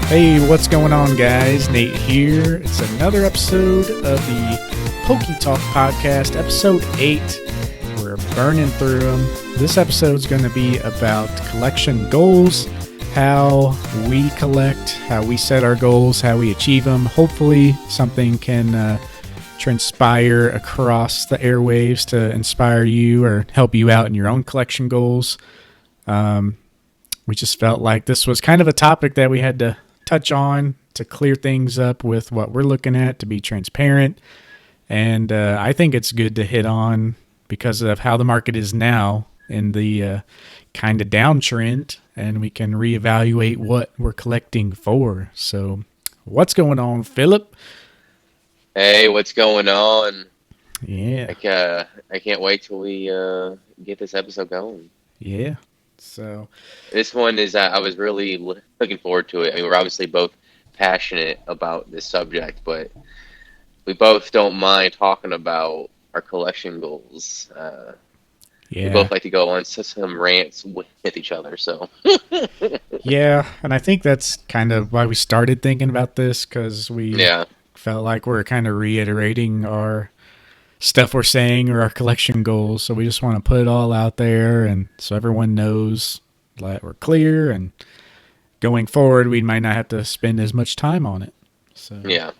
Hey, what's going on, guys? Nate here. It's another episode of the PokeTalk podcast, episode 8. We're burning through them. This episode's going to be about collection goals, how we collect, how we set our goals, how we achieve them. Hopefully, something can transpire across the airwaves to inspire you or help you out in your own collection goals. We just felt like this was kind of a topic that we had to touch on to clear things up with what we're looking at, to be transparent. And I think it's good to hit on because of how the market is now in the kind of downtrend, and we can reevaluate what we're collecting for. So what's going on, Phillip? Hey, what's going on? Yeah. I can't wait till we get this episode going. Yeah. So This one is I was really looking forward to it. I mean, we're obviously both passionate about this subject, but we both don't mind talking about our collection goals. We yeah. both like to go on some rants with each other. So Yeah, and I think that's kind of why we started thinking about this, because we yeah, felt like we're kind of reiterating our stuff we're saying or our collection goals. So we just want to put it all out there, and so everyone knows that we're clear, and going forward, we might not have to spend as much time on it. So, yeah.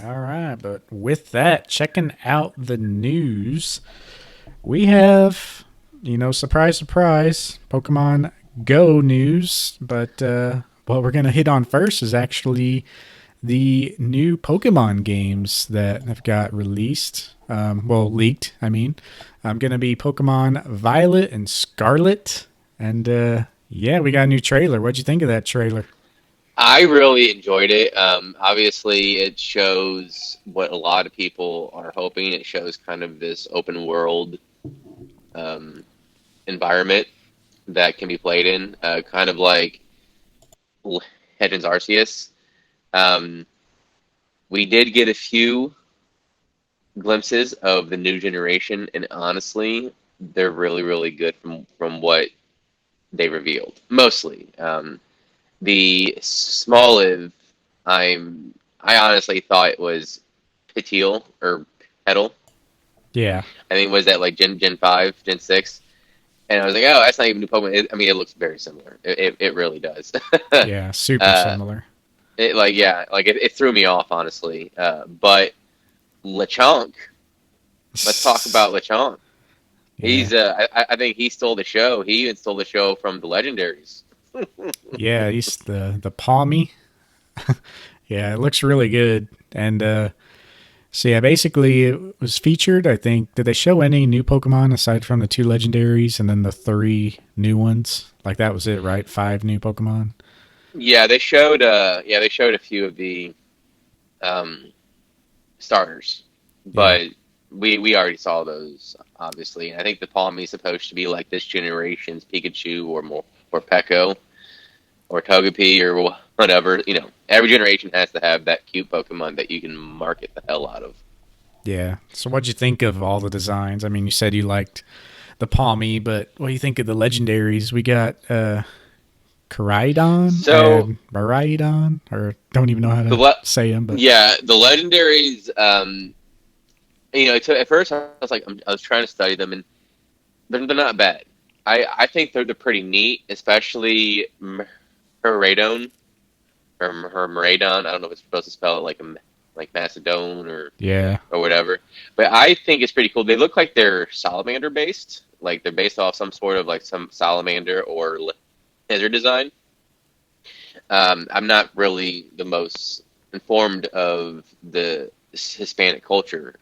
all right. But with that, checking out the news, we have, surprise, surprise, Pokemon Go news. But what we're going to hit on first is actually the new Pokemon games that have got released. Leaked, I mean. Going to be Pokemon Violet and Scarlet. And yeah, we got a new trailer. What'd you think of that trailer? I really enjoyed it. Obviously, it shows what a lot of people are hoping. It shows kind of this open world um, environment that can be played in, kind of like Legends Arceus. Um, we did get a few glimpses of the new generation, and honestly, they're really, really good from what they revealed. Mostly, the Smoliv, I honestly thought it was Petal or Petal. Yeah. I think was that like Gen 5, Gen 6. And I was like, oh, that's not even new Pokemon. It looks very similar. It really does. Yeah, super uh, similar. it threw me off, honestly. But Lechonk, let's talk about Lechonk. Yeah. I think he stole the show. He even stole the show from the Legendaries. Yeah, he's the Palmy. Yeah, it looks really good. And so yeah, basically it was featured, I think. Did they show any new Pokemon aside from the two legendaries and then the three new ones? Like that was it, right? 5 new Pokemon. Yeah, they showed. They showed a few of the um, starters, Yeah. but we already saw those, obviously. And I think the Palmy is supposed to be like this generation's Pikachu or more or Peko or Togepi or whatever. Every generation has to have that cute Pokemon that you can market the hell out of. Yeah. So what'd you think of all the designs? I mean, you said you liked the Palmy, but what do you think of the legendaries? We got Koraidon So and Miraidon, or don't even know how the to say them, but yeah, the legendaries. At first I was like, I was trying to study them, and they're not bad. I think they're pretty neat, especially Miraidon or Miraidon. I don't know if it's supposed to spell it like Macedon yeah. or whatever, but I think it's pretty cool. They look like they're salamander based, like they're based off some sort of like some salamander or lizard design. I'm not really the most informed of the Hispanic culture.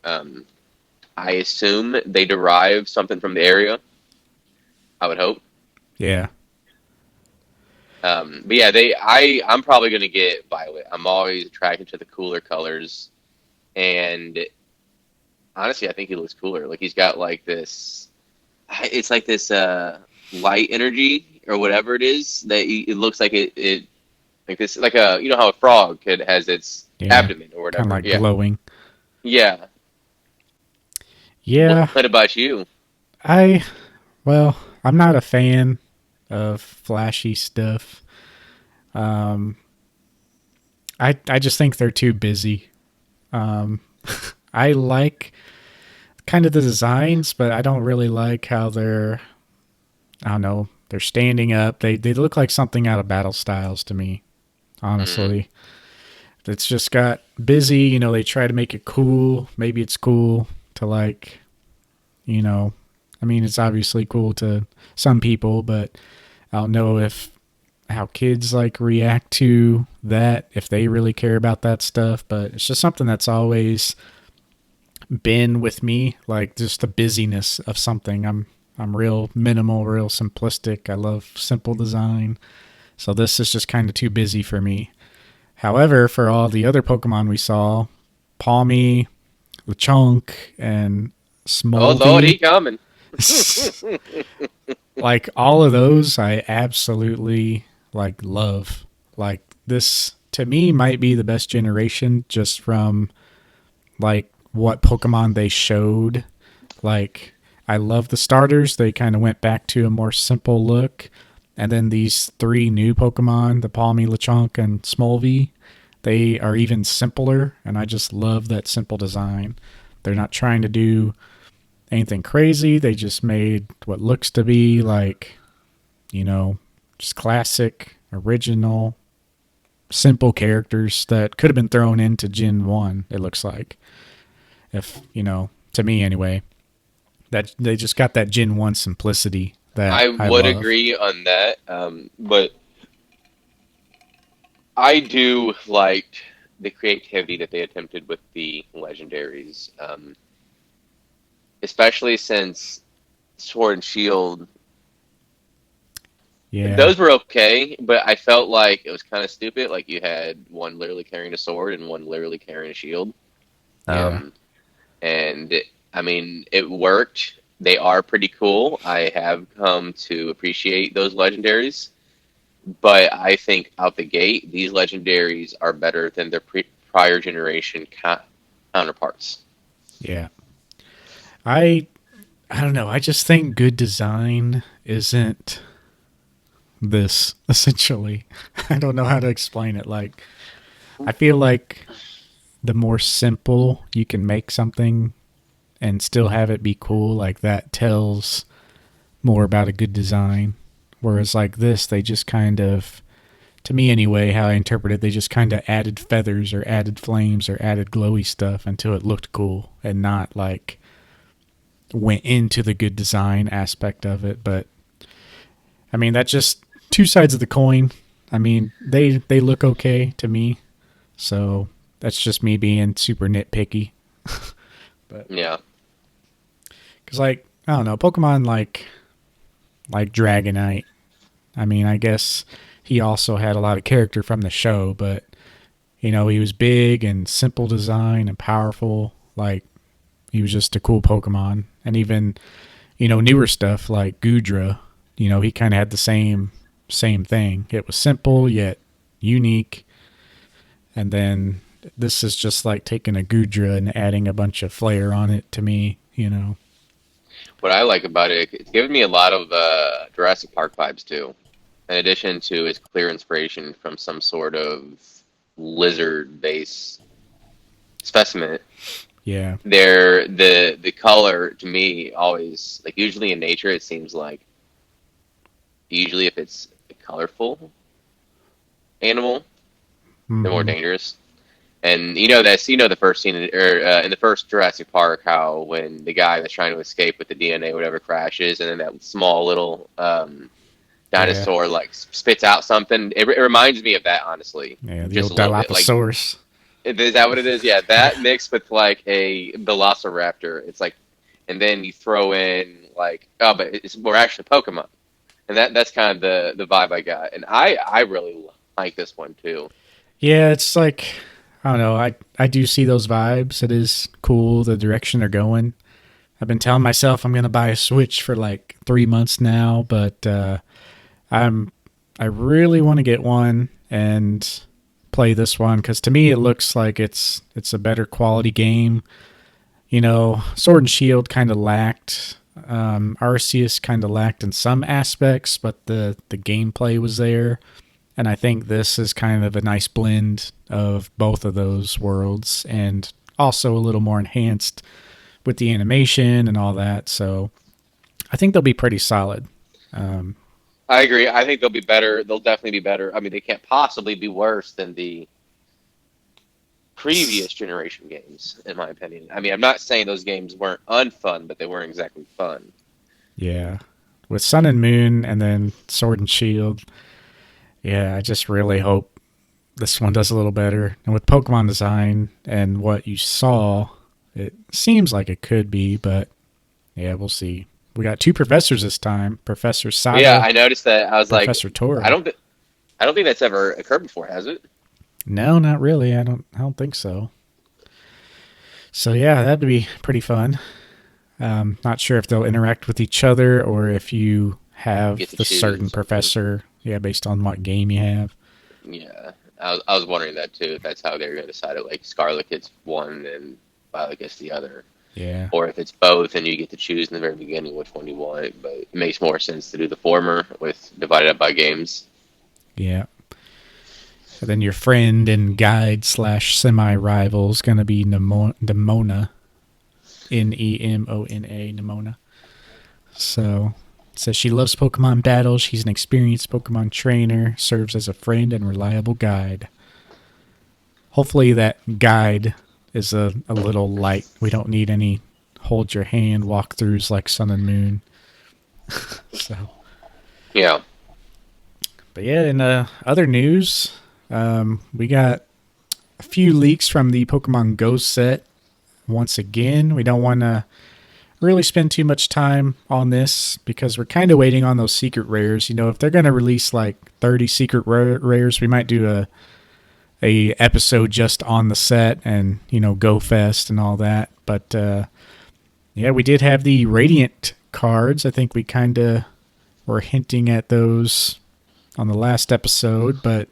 I assume they derive something from the area. I would hope. Yeah. But yeah, I'm probably gonna get Violet. I'm always attracted to the cooler colors, and honestly, I think he looks cooler. Like he's got like this. It's like this light energy or whatever it is that it looks like it like this like a how a frog has its Yeah. abdomen or Kind of whatever. like Yeah, glowing. yeah. Yeah. What about you? I Well, I'm not a fan of flashy stuff. Um, I just think they're too busy. Um, I like kind of the designs, but I don't really like how they're, I don't know, they're standing up. They look like something out of Battle Styles to me, Mm. honestly. It's just got busy, they try to make it cool. Maybe it's cool to like, you know, I mean, it's obviously cool to some people, but I don't know if how kids like react to that, if they really care about that stuff, but it's just something that's always been with me, like just the busyness of something. I'm real minimal, real simplistic. I love simple design. So this is just kind of too busy for me. However, for all the other Pokemon we saw, Palmy, Lechonk, and Oh Lord, he Smolvy, coming. like all of those I absolutely like love. Like this to me might be the best generation just from like what Pokemon they showed. Like I love the starters. They kind of went back to a more simple look. And then these three new Pokemon, the Palmy, Lechonk, and Smolvy, they are even simpler, and I just love that simple design. They're not trying to do anything crazy. They just made what looks to be like, you know, just classic, original, simple characters that could have been thrown into Gen 1, it looks like. If, to me anyway, that they just got that Gen 1 simplicity that I I would love. agree on that, but I do like the creativity that they attempted with the legendaries, especially since Sword and Shield. Yeah. Those were okay, but I felt like it was kind of stupid. Like you had one literally carrying a sword and one literally carrying a shield. Yeah. Um, I mean, it worked. They are pretty cool. I have come to appreciate those legendaries, but I think out the gate, these legendaries are better than their prior generation counterparts. Yeah. I I don't know. I just think good design isn't this essentially. I don't know how to explain it. Like I feel like the more simple you can make something and still have it be cool, like that tells more about a good design. Whereas like this, they just kind of, to me anyway, how I interpret it, they just kind of added feathers or added flames or added glowy stuff until it looked cool and not like went into the good design aspect of it. But I mean, that's just two sides of the coin. I mean, they look okay to me, so that's just me being super nitpicky. But Yeah. because like I don't know, Pokemon like Dragonite. I mean, I guess he also had a lot of character from the show, but he was big and simple design and powerful. Like he was just a cool Pokemon, and even newer stuff like Gudra. He kind of had the same thing. It was simple yet unique, and then this is just like taking a Gudra and adding a bunch of flair on it to me. What I like about it, it's given me a lot of Jurassic Park vibes too. In addition to its clear inspiration from some sort of lizard-based specimen, Yeah. the color to me always like usually in nature it seems like usually if it's a colorful animal, they're more Mm-hmm. dangerous. And the first scene in the first Jurassic Park, how when the guy that's trying to escape with the DNA, whatever, crashes, and then that small little Yeah. dinosaur like spits out something. It reminds me of that, honestly, Yeah. The just old a little bit. Like, Dilophosaurus. is that what it is? Yeah, that mixed with like a Velociraptor. It's like, and then you throw in like, oh, but we're actually Pokemon, and that's kind of the vibe I got, and I really like this one too. Yeah, it's like I don't know. I do see those vibes. It is cool the direction they're going. I've been telling myself I'm gonna buy a Switch for like 3 months now, but I'm I really want to get one and play this one because to me it looks like it's a better quality game. Sword and Shield kind of lacked. Arceus kind of lacked in some aspects, but the gameplay was there. And I think this is kind of a nice blend of both of those worlds and also a little more enhanced with the animation and all that. So I think they'll be pretty solid. Um, I agree. I think they'll be better. They'll definitely be better. I mean, they can't possibly be worse than the previous generation games, in my opinion. I mean, I'm not saying those games weren't unfun, but they weren't exactly fun. yeah. With Sun and Moon and then Sword and Shield. Yeah, I just really hope this one does a little better. And with Pokemon design and what you saw, it seems like it could be, but yeah, we'll see. We got two professors this time, Professor Yeah, Sato, I noticed that. I was like, Professor I Tora. don't, I don't think that's ever occurred before, has it? No, not really. I don't think so. So yeah, that'd be pretty fun. Not sure if they'll interact with each other or if you You get have to the choose or certain something. professor, yeah, based on what game you have. Yeah, I was wondering that too. If that's how they're going to decide it, like Scarlet gets one and Violet gets the other, Yeah, or if it's both and you get to choose in the very beginning which one you want. But it makes more sense to do the former with divided up by games. yeah. And then your friend and guide slash semi rival is going to be Nemona. Nemona. Nemona. So it says she loves Pokemon battles. She's an experienced Pokemon trainer, serves as a friend and reliable guide. Hopefully that guide is a little light. We don't need any hold your hand walkthroughs like Sun and Moon. So, Yeah, but yeah, in other news, we got a few leaks from the Pokemon Go set. Once again, we don't want to really spend too much time on this because we're kind of waiting on those secret rares. You know, if they're going to release like 30 secret rares, we might do a episode just on the set and, you know, Go Fest and all that. But yeah, we did have the Radiant cards. I think we kind of were hinting at those on the last episode, but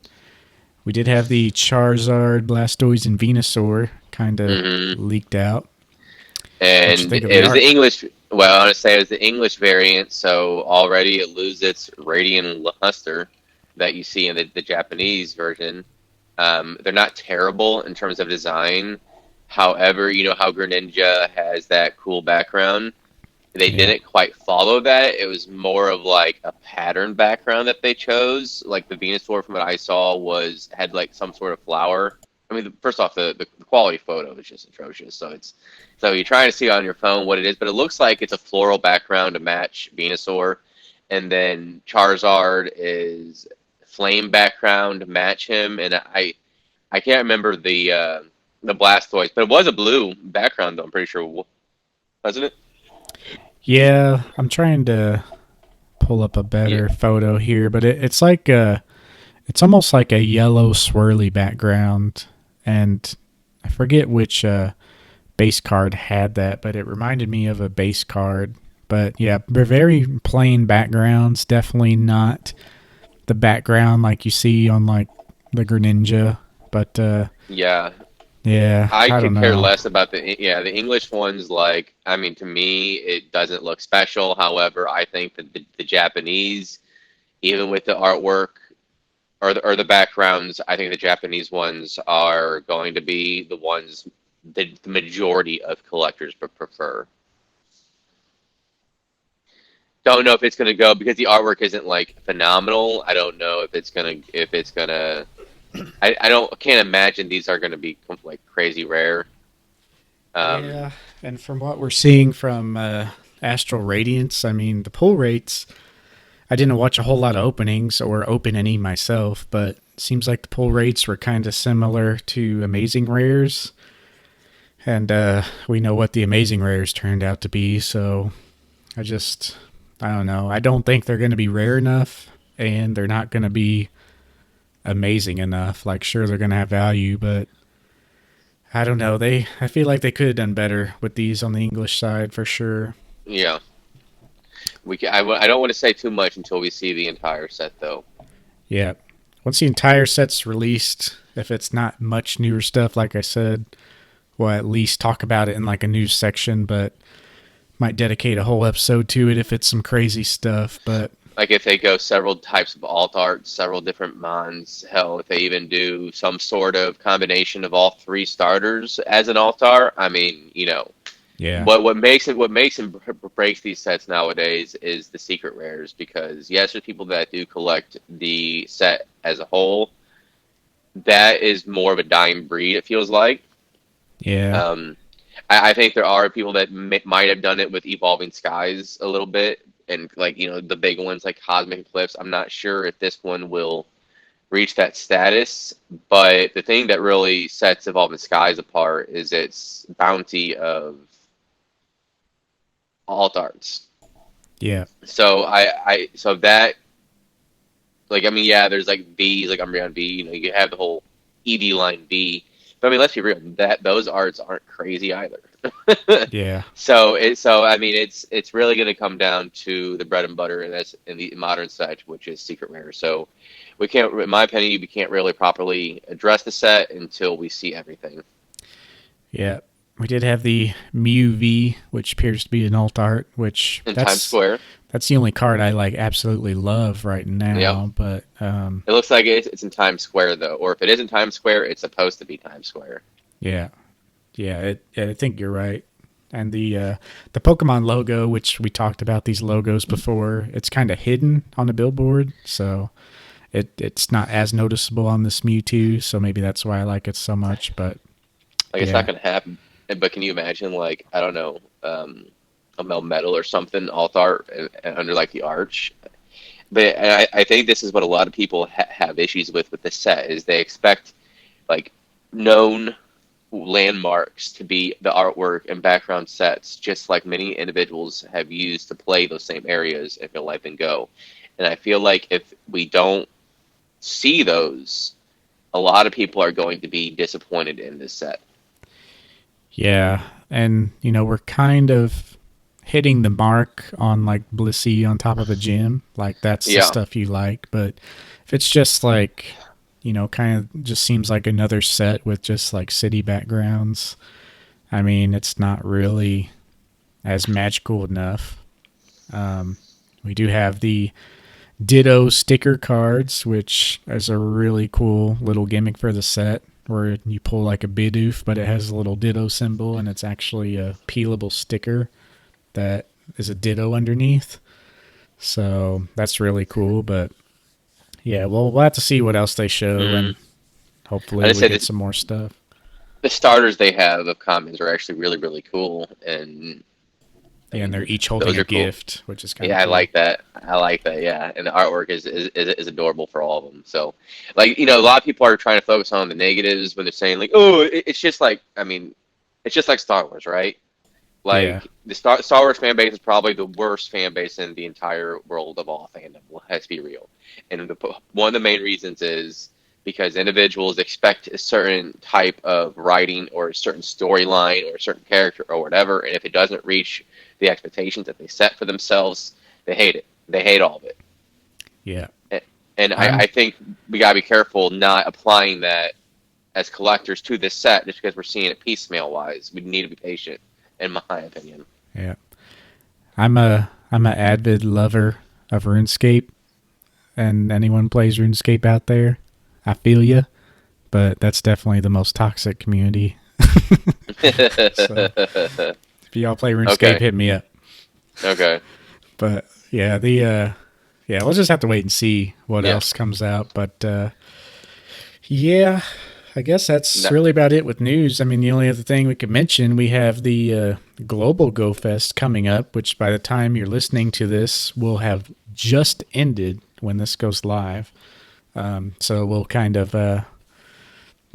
we did have the Charizard, Blastoise, and Venusaur kind of hmm leaked out. What you and think of the it was the art? English. Well, I want to say it was the English variant, so already it loses its radiant luster that you see in the Japanese version. They're not terrible in terms of design. However, you know how Greninja has that cool background. They Yeah, didn't quite follow that. It was more of like a pattern background that they chose. Like the Venusaur, from what I saw, was had like some sort of flower. I mean, first off, the quality photo is just atrocious. So you're trying to see on your phone what it is, but it looks like it's a floral background to match Venusaur, and then Charizard is flame background to match him. And I can't remember the Blastoise, but it was a blue background though. I'm pretty sure, wasn't it? yeah. I'm trying to pull up a Yeah. better photo here, but it's like it's almost like a yellow swirly background, and I forget which base card had that, but it reminded me of a base card. But yeah, they're very plain backgrounds. Definitely not the background like you see on like the Greninja. But Yeah, yeah, I I don't could care know. less about the English ones. Like, I mean, to me, it doesn't look special. However, I think that the Japanese, even with the artwork or the backgrounds, I think the Japanese ones are going to be the ones that the majority of collectors prefer. Don't know if it's going to go because the artwork isn't like phenomenal. I don't know if it's gonna. I don't can't imagine these are going to be like crazy rare. Um, Yeah, and from what we're seeing from Astral Radiance, I mean the pull rates. I didn't watch a whole lot of openings or open any myself, but it seems like the pull rates were kind of similar to Amazing Rares, and we know what the Amazing Rares turned out to be. So I just, I don't know. I don't think they're going to be rare enough, and they're not going to be amazing enough. Like, sure, they're going to have value, but I don't know. I feel like they could have done better with these on the English side for sure. yeah, I don't want to say too much until we see the entire set, though. Yeah. Once the entire set's released, if it's not much newer stuff, like I said, we'll at least talk about it in like a news section, but might dedicate a whole episode to it if it's some crazy stuff. But Like if they go several types of alt art, several different mons, hell, if they even do some sort of combination of all three starters as an alt art, I mean, Yeah. what makes and breaks these sets nowadays is the secret rares because yes, there's people that do collect the set as a whole. That is more of a dying breed, it feels like. Yeah. Um, I think there are people that might have done it with Evolving Skies a little bit, and like the big ones like Cosmic Eclipse. I'm not sure if this one will reach that status, but the thing that really sets Evolving Skies apart is its bounty of alt arts. Yeah. So that like I mean yeah, there's like V's like Umbreon V. You have the whole EV line V. But I mean, let's be real. That those arts aren't crazy either. Yeah. So I mean, it's really going to come down to the bread and butter, and that's in the modern set, which is secret rare. So we can't, in my opinion, we can't really properly address the set until we see everything. Yeah. We did have the Mew V, which appears to be an alt art, which In Times that's Square, that's the only card I like absolutely love right yep. now. But It looks like it's in Times Square though, or if it isn't Times Square, it's supposed to be Times Square. yeah, I think you're right. And the Pokemon logo, which we talked about these logos before, it's kind of hidden on the billboard, so it's not as noticeable on this Mewtwo. So maybe that's why I like it so much. But Like it's not yeah, going to happen. But can you imagine, like I don't know, a Melmetal or something, alt art under like the arch? But I think this is what a lot of people have issues with this set is they expect like known landmarks to be the artwork and background sets, just like many individuals have used to play those same areas in real life and Go. And I feel like if we don't see those, a lot of people are going to be disappointed in this set. yeah, and we're kind of hitting the mark on like Blissey on top of a gym. Like that's the Yeah. stuff you like. But if it's just like kind of just seems like another set with just like city backgrounds. I mean, it's not really as magical enough. Um, we do have the Ditto sticker cards, which is a really cool little gimmick for the set where you pull like a Bidoof, but it has a little Ditto symbol and it's actually a peelable sticker that is a Ditto underneath. So that's really cool. But yeah, we'll have to see what else they show Mm. and I hopefully just we say get some more stuff. the starters they have of commons are actually really, really cool. And I Yeah, and they're mean, each holding those a are cool. gift, which is kind of Yeah, I cool. like that. I like that. Yeah, and the artwork is adorable for all of them. So, like a lot of people are trying to focus on the negatives when they're saying like, oh, it's just like I mean, it's just like Star Wars, right? Yeah, Like the Star Wars fan base is probably the worst fan base in the entire world of all fandom. Let's be real. And one of the main reasons is because individuals expect a certain type of writing or a certain storyline or a certain character or whatever, and if it doesn't reach the expectations that they set for themselves, they hate it. They hate all of it. yeah. And I I'm think we gotta be careful not applying that as collectors to this set just because we're seeing it piecemeal wise. We need to be patient, in my opinion. yeah. I'm a avid lover of RuneScape, and anyone plays RuneScape out there, I feel you. But that's definitely the most toxic community. So if y'all play RuneScape, Okay. hit me up. Okay. But yeah, yeah, we'll just have to wait and see what Yeah. else comes out. But yeah, I guess that's No. really about it with news. I mean, the only other thing we could mention, we have the Global Go Fest coming up, which by the time you're listening to this will have just ended when this goes live. So we'll kind of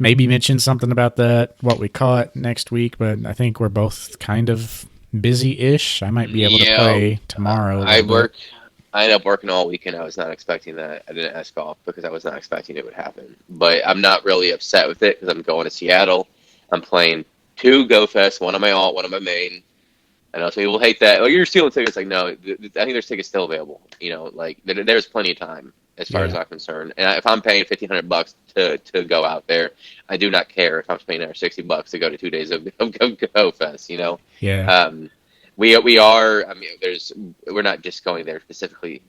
maybe mention something about that, what we caught next week. But I think we're both kind of busy-ish. I might be able to Yeah. play tomorrow a I little bit. work. I ended up working all weekend. I was not expecting that. I didn't ask off because I was not expecting it would happen. But I'm not really upset with it because I'm going to Seattle. I'm playing two Go Fest, one on my alt, one on my main. I know some people hate that. Oh, you're stealing tickets. Like, no, I think there's tickets still available. Like there's plenty of time as far as Yeah, I'm concerned. And if I'm paying $1,500 to go out there, I do not care if I'm paying $60 to go to 2 days of Go Fest. yeah, Um, we are. I mean, we're not just going there specifically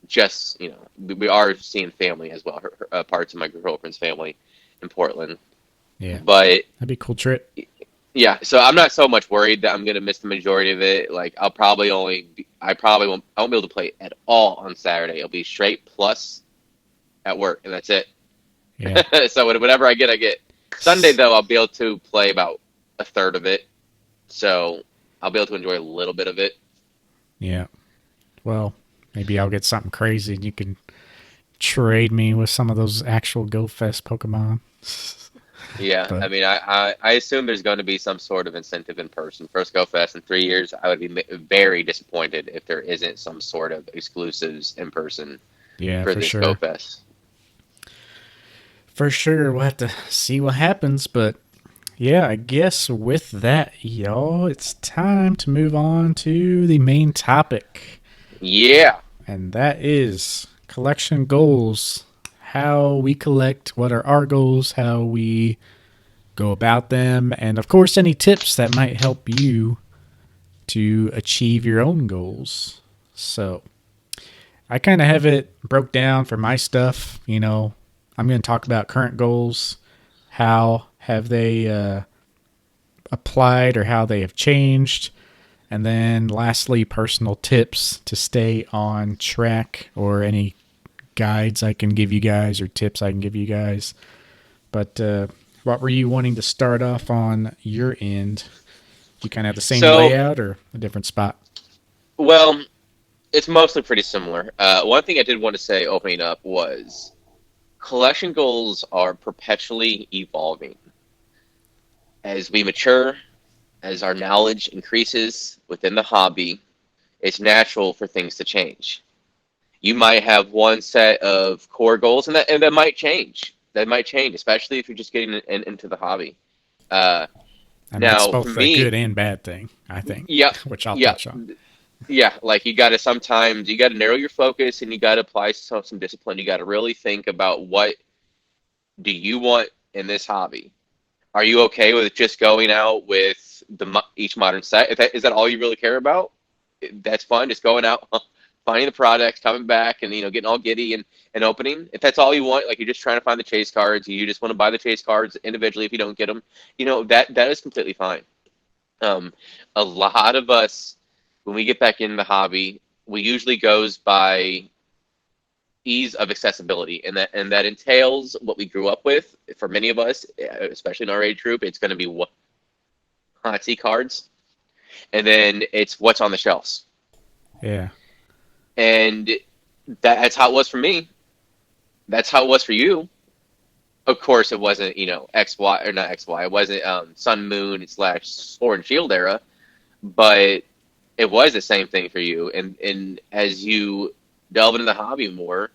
just we are seeing family as well, parts of my girlfriend's family in Portland. Yeah, But that'd be a cool trip. yeah, so I'm not so much worried that I'm gonna miss the majority of it. Like I probably won't be able to play at all on Saturday. It'll be straight plus at work, and that's it. Yeah. So whatever I get, I get. Sunday though, I'll be able to play about a third of it, so I'll be able to enjoy a little bit of it. Yeah. Well, maybe I'll get something crazy and you can trade me with some of those actual Go Fest Pokemon. Yeah, But I mean, I assume there's going to be some sort of incentive in person. First Go Fest in 3 years, I would be very disappointed if there isn't some sort of exclusives in person yeah, for for this Go sure. Fest. For sure. We'll have to see what happens. But yeah, I guess with that, y'all, it's time to move on to the main topic. Yeah. And that is collection goals. How we collect, what are our goals, how we go about them, and of course, any tips that might help you to achieve your own goals. So, I kind of have it broke down for my stuff. I'm going to talk about current goals, how have they applied or how they have changed, and then lastly, personal tips to stay on track or any guides I can give you guys or tips I can give you guys. But what were you wanting to start off on your end? You kind of have the same So, layout or a different spot? well, it's mostly pretty similar. One thing I did want to say opening up was collection goals are perpetually evolving. As we mature, as our knowledge increases within the hobby, it's natural for things to change. You might have one set of core goals, and that might change. That might change, especially if you're just getting into the hobby. Uh, And that's Now, for both a me, good and bad thing, I think, yeah, which I'll yeah, touch on. yeah. Like you got to narrow your focus, and you got to apply some discipline. You got to really think about what do you want in this hobby. Are you okay with just going out with each modern set? If is that all you really care about? That's fine. Just going out, finding the products, coming back, and getting all giddy and opening. If that's all you want, like you're just trying to find the chase cards, you just want to buy the chase cards individually. If you don't get them, that is completely fine. Um, a lot of us, when we get back in the hobby, we usually goes by ease of accessibility, and that entails what we grew up with. For many of us, especially in our age group, it's going to be hot cards, and then it's what's on the shelves. Yeah. And that's how it was for me. That's how it was for you. Of course, it wasn't XY or not XY. It wasn't Sun Moon slash Sword and Shield era, but it was the same thing for you. And as you delve into the hobby more,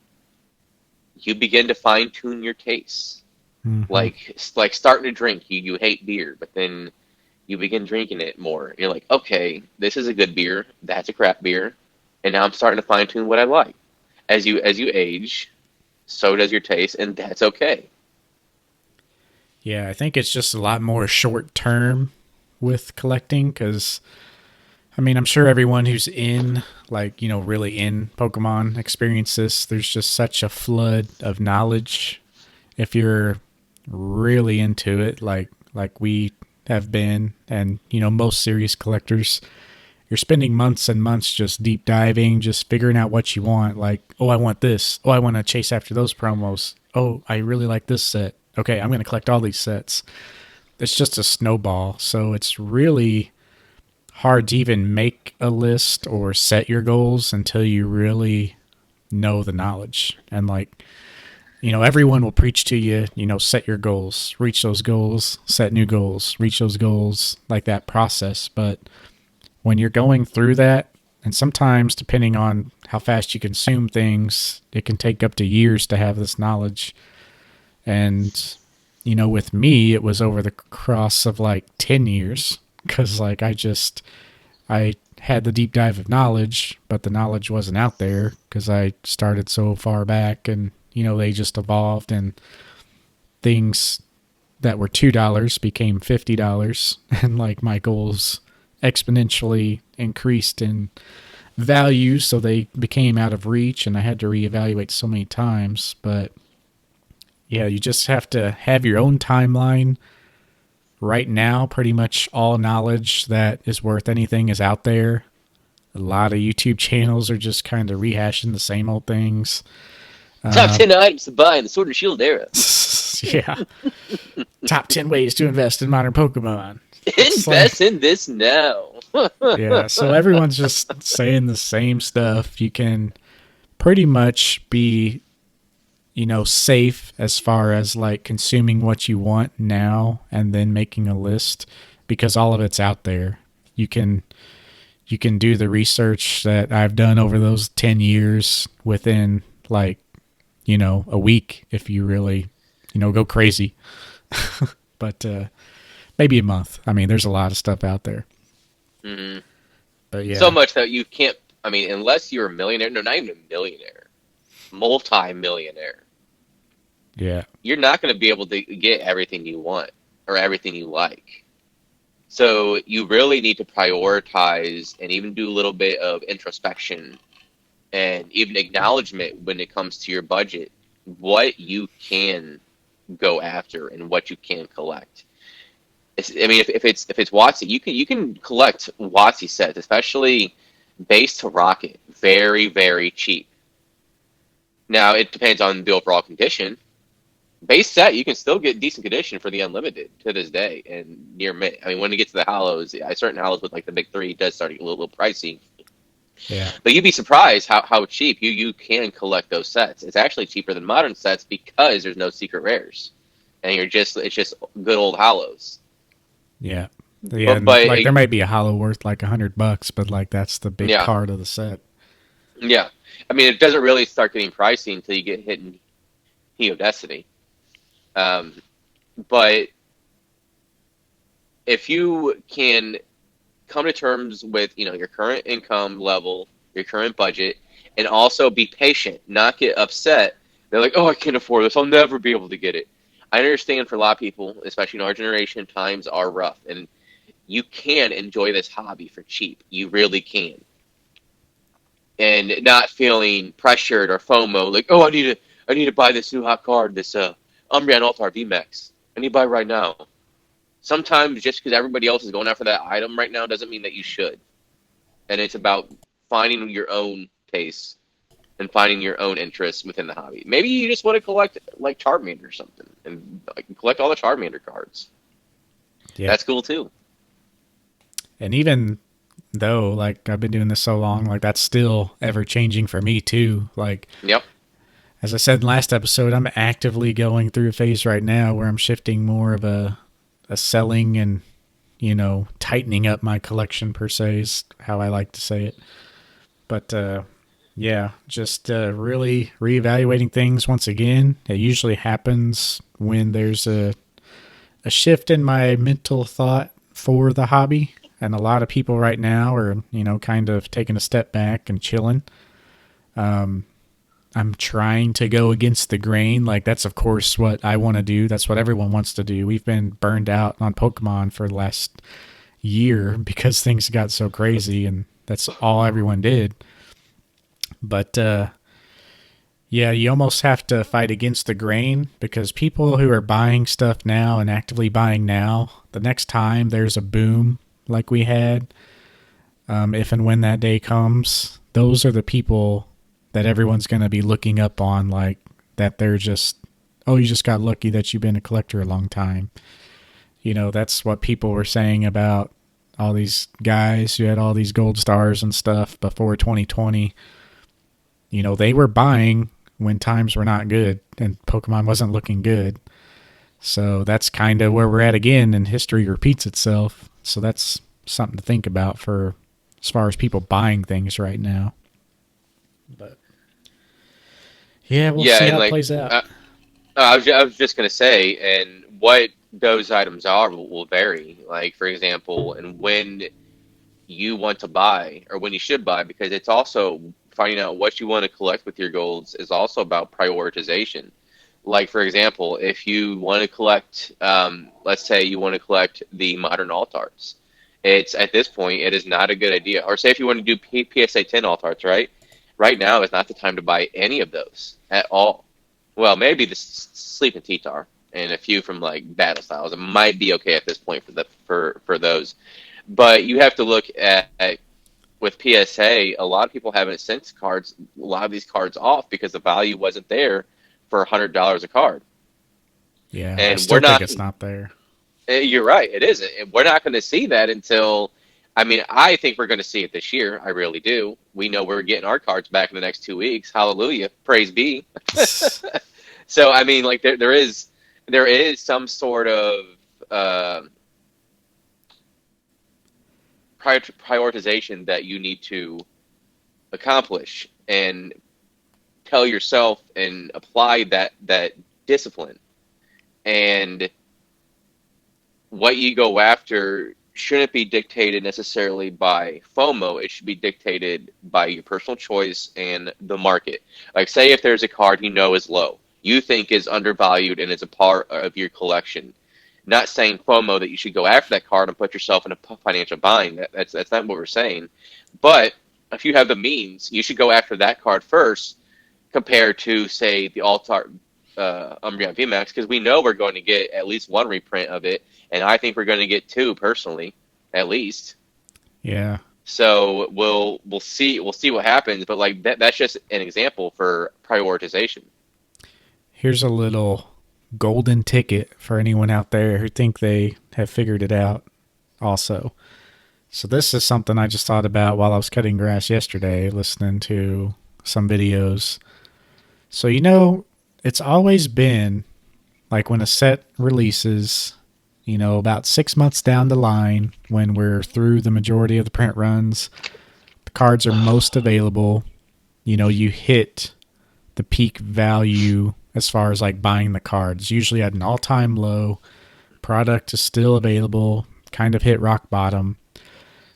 you begin to fine tune your tastes. Mm-hmm. Like starting to drink, you hate beer, but then you begin drinking it more. You're like, okay, this is a good beer. That's a crap beer, and now I'm starting to fine tune what I like. As you age, so does your taste, and that's okay. Yeah, I think it's just a lot more short term with collecting because, I mean, I'm sure everyone who's in, like, really in Pokemon experiences, there's just such a flood of knowledge. If you're really into it, like we have been, and, most serious collectors, you're spending months and months just deep diving, just figuring out what you want. Like, oh, I want this. Oh, I want to chase after those promos. Oh, I really like this set. Okay, I'm going to collect all these sets. It's just a snowball. So it's really hard to even make a list or set your goals until you really know the knowledge. And like, everyone will preach to you, set your goals, reach those goals, set new goals, reach those goals, like that process. But when you're going through that, and sometimes depending on how fast you consume things, it can take up to years to have this knowledge. And, with me, it was over the cross of like 10 years because like I had the deep dive of knowledge, but the knowledge wasn't out there because I started so far back and, they just evolved and things that were $2 became $50 and like my goals exponentially increased in value, so they became out of reach, and I had to reevaluate so many times. But yeah, you just have to have your own timeline. Right now, pretty much all knowledge that is worth anything is out there. A lot of YouTube channels are just kind of rehashing the same old things. Top 10 items to buy in the Sword and Shield era. Yeah. Top 10 ways to invest in modern Pokemon. Invest in this now. Yeah, so everyone's just saying the same stuff. You can pretty much be, safe as far as like consuming what you want now and then making a list, because all of it's out there. You can do the research that I've done over those 10 years within like, a week if you really, go crazy. But maybe a month. I mean, there's a lot of stuff out there. Mm-hmm. But yeah. So much that you can't, I mean, unless you're a millionaire, no, not even a millionaire, multi-millionaire. Yeah. You're not going to be able to get everything you want or everything you like. So you really need to prioritize and even do a little bit of introspection and even acknowledgement when it comes to your budget, what you can go after and what you can collect. I mean, if it's WotC, you can collect WotC sets, especially base to rocket, very very cheap. Now it depends on the overall condition. Base set, you can still get decent condition for the unlimited to this day and near mint. I mean, when you get to the hollows, certain hollows with like the big three does start to get a little pricey. Yeah. But you'd be surprised how cheap you can collect those sets. It's actually cheaper than modern sets because there's no secret rares, and it's just good old hollows. Yeah. Yeah, but like there might be a hollow worth like $100, but like that's the big card of the set. Yeah, I mean it doesn't really start getting pricey until you get hit in Heo Destiny. But if you can come to terms with your current income level, your current budget, and also be patient, not get upset. They're like, oh, I can't afford this. I'll never be able to get it. I understand for a lot of people, especially in our generation, times are rough, and you can enjoy this hobby for cheap. You really can, and not feeling pressured or FOMO, like, oh, I need to buy this new hot card, this Umbreon Altar VMAX. I need to buy it right now. Sometimes just because everybody else is going after that item right now doesn't mean that you should. And it's about finding your own pace and finding your own interests within the hobby. Maybe you just want to collect like Charmander or something and collect all the Charmander cards. Yeah. That's cool too. And even though like I've been doing this so long, like that's still ever changing for me too. Like, yep. As I said in last episode, I'm actively going through a phase right now where I'm shifting more of a selling and, tightening up my collection per se is how I like to say it. But, yeah, just really reevaluating things once again. It usually happens when there's a shift in my mental thought for the hobby. And a lot of people right now are, kind of taking a step back and chilling. I'm trying to go against the grain. Like, that's, of course, what I want to do. That's what everyone wants to do. We've been burned out on Pokemon for the last year because things got so crazy, and that's all everyone did. But, yeah, you almost have to fight against the grain because people who are buying stuff now and actively buying now, the next time there's a boom like we had, if and when that day comes, those are the people that everyone's going to be looking up on, like that they're just, oh, you just got lucky that you've been a collector a long time. That's what people were saying about all these guys who had all these gold stars and stuff before 2020. They were buying when times were not good and Pokemon wasn't looking good. So that's kind of where we're at again, and history repeats itself. So that's something to think about for as far as people buying things right now. But yeah, we'll see how it plays out. I was just gonna say, and what those items are will vary. Like, for example, and when you want to buy or when you should buy, because it's also finding out what you want to collect with your golds is also about prioritization. Like, for example, if you want to collect, let's say you want to collect the modern altars, It's at this point, it is not a good idea. Or say if you want to do PSA 10 alt arts, right? Right now is not the time to buy any of those at all. Well, maybe the Sleeping T-Tar and a few from like Battle Styles. It might be okay at this point for those. But you have to look at with PSA, a lot of people haven't sent cards, a lot of these cards off because the value wasn't there for $100 a card. Yeah, I And we're still think not, it's not there. you're right, it isn't. And we're not going to see that until, I mean, I think we're going to see it this year. I really do. We know we're getting our cards back in the next 2 weeks. Hallelujah. Praise be. So, I mean, like, there is some sort of, uh, prioritization that you need to accomplish and tell yourself and apply that discipline. And what you go after shouldn't be dictated necessarily by FOMO. It should be dictated by your personal choice and the market. Like, say if there's a card you know is low, you think is undervalued and is a part of your collection. Not saying FOMO that you should go after that card and put yourself in a financial bind. That's not what we're saying. But if you have the means, you should go after that card first compared to, say, the Altar Umbreon VMAX, because we know we're going to get at least one reprint of it, and I think we're going to get two personally, at least. Yeah. So we'll see what happens, but like that's just an example for prioritization. Here's a little golden ticket for anyone out there who think they have figured it out also. So this is something I just thought about while I was cutting grass yesterday, listening to some videos. So, it's always been like when a set releases, about 6 months down the line, when we're through the majority of the print runs, the cards are most available. You hit the peak value as far as like buying the cards, usually at an all-time low. Product is still available, kind of hit rock bottom.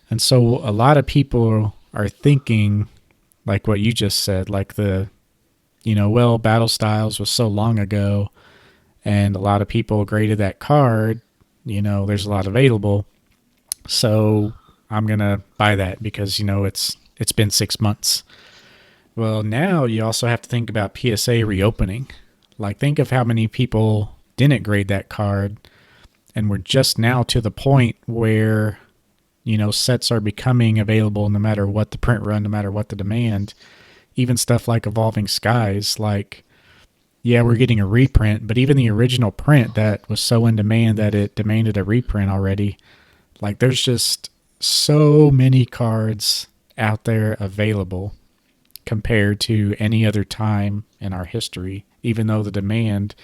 And so a lot of people are thinking, like what you just said, like Battle Styles was so long ago, and a lot of people graded that card, there's a lot available. So I'm going to buy that because, it's been 6 months. Well, now you also have to think about PSA reopening. Like, think of how many people didn't grade that card, and we're just now to the point where, sets are becoming available no matter what the print run, no matter what the demand. Even stuff like Evolving Skies, like, yeah, we're getting a reprint, but even the original print that was so in demand that it demanded a reprint already, like, there's just so many cards out there available compared to any other time in our history, even though the demand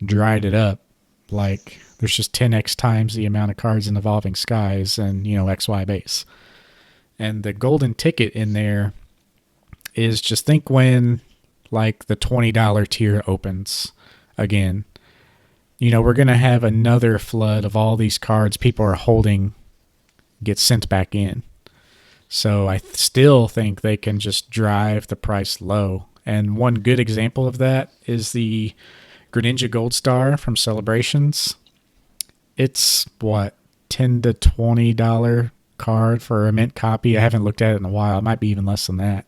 dried it up. Like, there's just 10x times the amount of cards in Evolving Skies and, XY base. And the golden ticket in there is, just think when, like, the $20 tier opens again. We're going to have another flood of all these cards people are holding get sent back in. So I still think they can just drive the price low. And one good example of that is the Greninja Gold Star from Celebrations. It's, what, $10 to $20 card for a mint copy. I haven't looked at it in a while. It might be even less than that.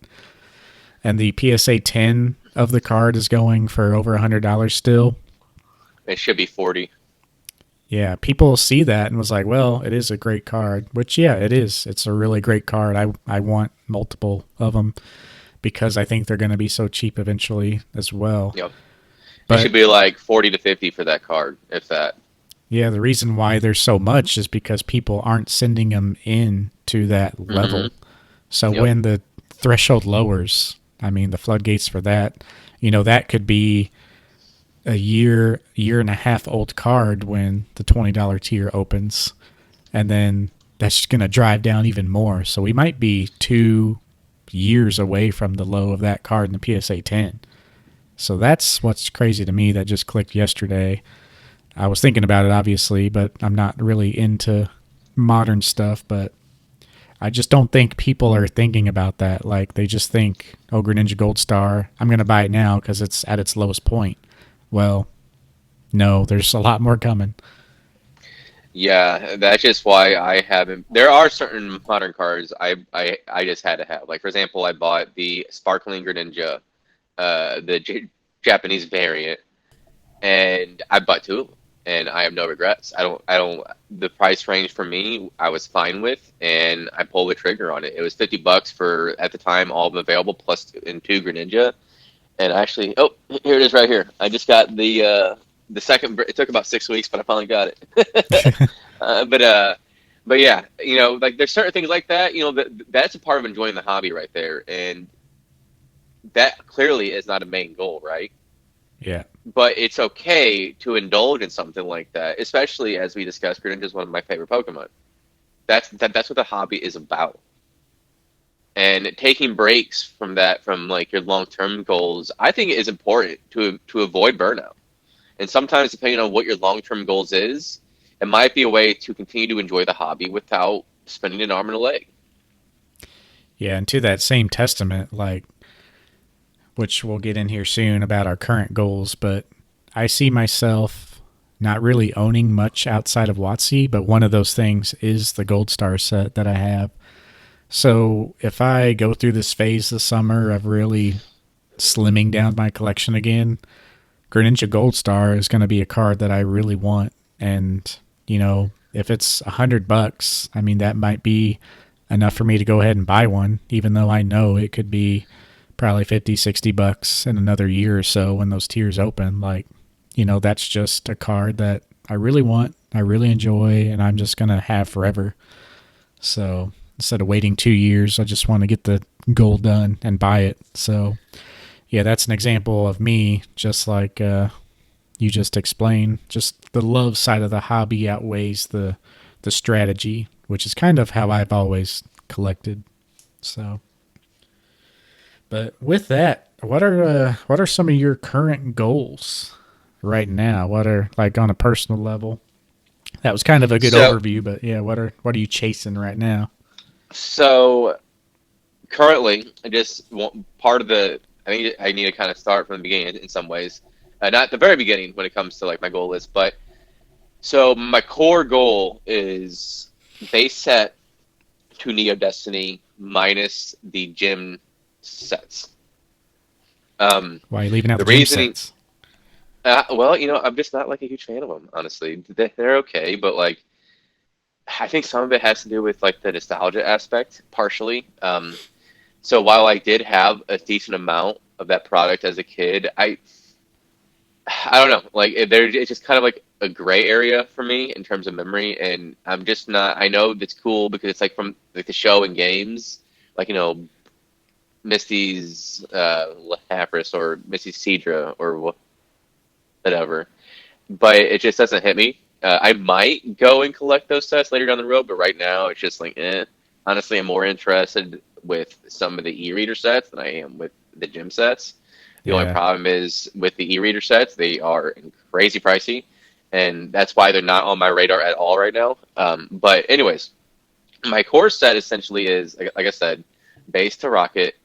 And the PSA 10 of the card is going for over $100 still. It should be 40. Yeah, people see that and was like, well, it is a great card, which, yeah, it is. It's a really great card. I want multiple of them because I think they're going to be so cheap eventually as well. Yep. But it should be like 40 to 50 for that card, if that. Yeah, the reason why there's so much is because people aren't sending them in to that level. Mm-hmm. So when the threshold lowers, I mean, the floodgates for that, that could be a year and a half old card when the $20 tier opens. And then that's just going to drive down even more. So we might be 2 years away from the low of that card in the PSA 10. So that's what's crazy to me that just clicked yesterday. I was thinking about it, obviously, but I'm not really into modern stuff. But I just don't think people are thinking about that. Like, they just think, oh, Greninja Gold Star, I'm going to buy it now because it's at its lowest point. Well, no, there's a lot more coming. Yeah, that's just why I haven't. There are certain modern cards I just had to have. Like for example, I bought the Sparkling Greninja, the Japanese variant, and I bought two of them, and I have no regrets. I don't. The price range for me, I was fine with, and I pulled the trigger on it. It was $50 for at the time all of them available plus two Greninja, and actually, oh, here it is right here. I just got the second. It took about 6 weeks, but I finally got it. uh, but uh, but yeah, like there's certain things like that. That's a part of enjoying the hobby right there, and that clearly is not a main goal, right? Yeah. But it's okay to indulge in something like that, especially as we discussed. Greninja is one of my favorite Pokemon. That's what the hobby is about. And taking breaks from that, from like your long term goals, I think it is important to avoid burnout. And sometimes, depending on what your long term goals is, it might be a way to continue to enjoy the hobby without spending an arm and a leg. Yeah, and to that same testament, like, which we'll get in here soon about our current goals, but I see myself not really owning much outside of WotC, but one of those things is the Gold Star set that I have. So if I go through this phase this summer of really slimming down my collection again, Greninja Gold Star is going to be a card that I really want. And, if it's $100, I mean, that might be enough for me to go ahead and buy one, even though I know it could be probably 50, $60 in another year or so when those tiers open. Like, that's just a card that I really want, I really enjoy, and I'm just going to have forever. So instead of waiting 2 years, I just want to get the goal done and buy it. So, yeah, that's an example of me, just like you just explained. Just the love side of the hobby outweighs the strategy, which is kind of how I've always collected. So, but with that, what are some of your current goals right now? What are, like, on a personal level? That was kind of a good So, overview, but yeah, what are you chasing right now? so currently, I just want part of the. I need to kind of start from the beginning in some ways, not the very beginning when it comes to like my goal list, but so my core goal is base set to Neo Destiny minus the gym sets. Um, Why are you leaving out the the gym reasoning, sets? well, I'm just not like a huge fan of them, honestly. They're okay, but like I think some of it has to do with like the nostalgia aspect, partially. So while I did have a decent amount of that product as a kid, I don't know, like it's just kind of like a gray area for me in terms of memory, and I'm just not. I know it's cool because it's like from like the show and games, like Misty's Lapras or Misty's Seadra or whatever, but it just doesn't hit me. I might go and collect those sets later down the road, but right now it's just like, eh. Honestly, I'm more interested with some of the e-reader sets than I am with the gym sets. The only Yeah, problem is with the e-reader sets, they are crazy pricey, and that's why they're not on my radar at all right now. But anyways, my core set essentially is, like I said, base to Rocket,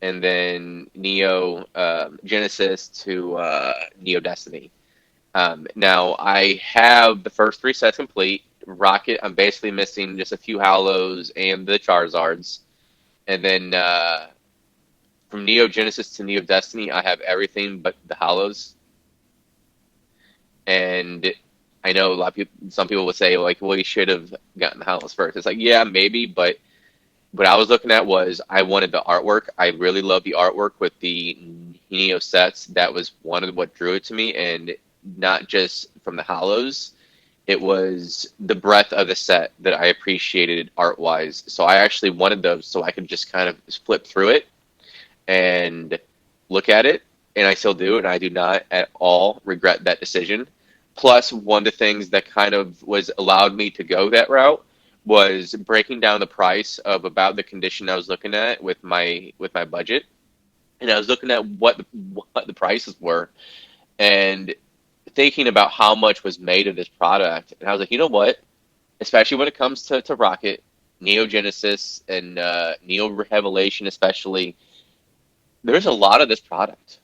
and then Neo Genesis to Neo Destiny. Now I have the first three sets complete. Rocket, I'm basically missing just a few Hallows and the Charizards, and then from Neo Genesis to Neo Destiny, I have everything but the Hallows. And I know a lot of people, some people would say like, well, you should have gotten the Hallows first. It's like, yeah, maybe, but what I was looking at was I wanted the artwork. I really love the artwork with the Neo sets. That was one of what drew it to me, and not just from the Hollows. It was the breadth of the set that I appreciated art wise. So I actually wanted those so I could just kind of flip through it and look at it, and I still do, and I do not at all regret that decision. Plus, one of the things that kind of was allowed me to go that route was breaking down the price of about the condition I was looking at with my budget, and I was looking at what the prices were, and thinking about how much was made of this product, and I was like, you know what? Especially when it comes to Rocket, Neo Genesis, and Neo Revelation, especially, there's a lot of this product.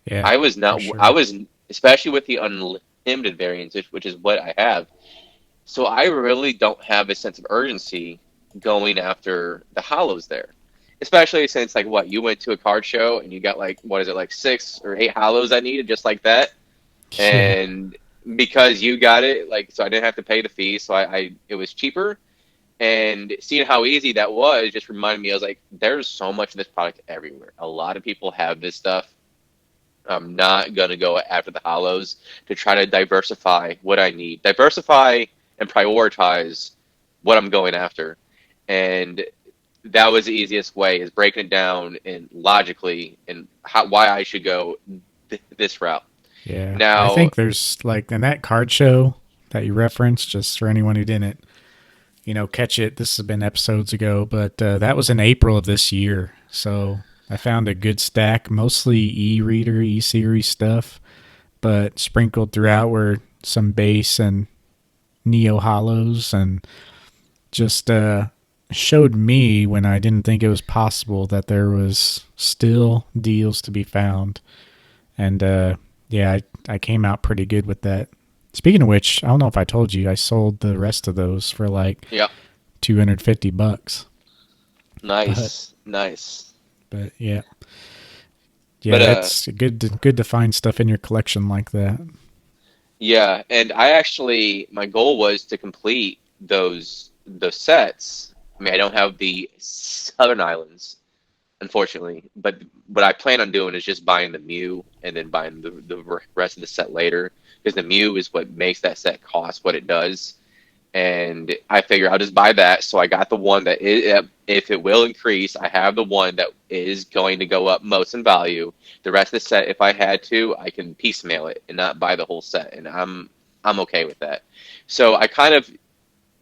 yeah, I was for not, I sure. was, especially with the unlimited variants, which is what I have. So I really don't have a sense of urgency going after the hollows there. Especially since like what, you went to a card show and you got like what is it, like 6 or 8 hollows I needed just like that. Yeah. And because you got it, like so I didn't have to pay the fee, so I it was cheaper. And seeing how easy that was just reminded me, I was like, there's so much of this product everywhere. A lot of people have this stuff. I'm not going to go after the hollows to try to diversify what I need, diversify and prioritize what I'm going after. And that was the easiest way, is breaking it down and logically and why I should go this route. Yeah. I Now, think there's like in that card show that you referenced, just for anyone who didn't, catch it. This has been episodes ago, but that was in April of this year. So I found a good stack, mostly e-reader, e-series stuff, but sprinkled throughout were some base and neo hollows, and just showed me when I didn't think it was possible that there was still deals to be found. And yeah, I came out pretty good with that. Speaking of which, I don't know if I told you, I sold the rest of those for like yeah, $250. But nice, nice. yeah, But it's good to find stuff in your collection like that. yeah, and I actually, my goal was to complete those sets. I mean, I don't have the Southern Islands, unfortunately, but what I plan on doing is just buying the Mew and then buying the rest of the set later, because the Mew is what makes that set cost what it does. And I figure I'll just buy that. So I got the one that is, if it will increase, I have the one that is going to go up most in value. The rest of the set, if I had to, I can piecemeal it and not buy the whole set, and I'm okay with that. So I kind of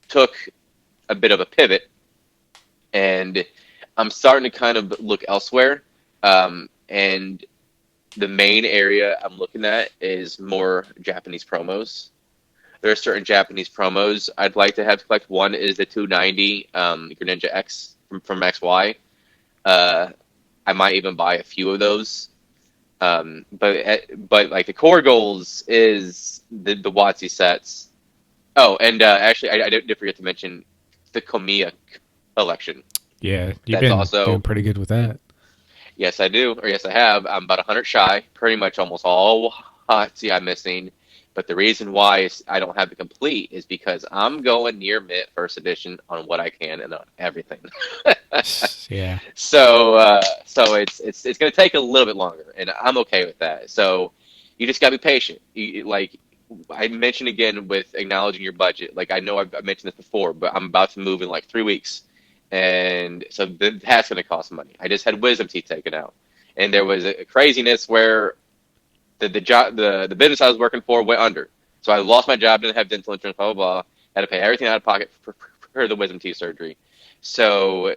took a bit of a pivot, and I'm starting to kind of look elsewhere. And the main area I'm looking at is more Japanese promos. There are certain Japanese promos I'd like to have to collect. One is the 290 Greninja X from XY. Uh, I might even buy a few of those. But like the core goals is the WotC sets. Oh, and actually, I did forget to mention the Komiya collection. Yeah, you've That's been doing also, pretty good with that. yes, I do, or yes, I have. I'm about 100 shy, pretty much almost all Hotsy I'm missing. But the reason why I don't have the complete is because I'm going near mint first edition on what I can and on everything. Yeah, So it's going to take a little bit longer, and I'm okay with that. So you just got to be patient. Like I mentioned again with acknowledging your budget. Like I know I've mentioned this before, but I'm about to move in like 3 weeks, and so that's going to cost money. I just had wisdom teeth taken out, and there was a craziness where the job the business I was working for went under. So I lost my job, didn't have dental insurance, blah blah blah. Had to pay everything out of pocket for the wisdom teeth surgery. So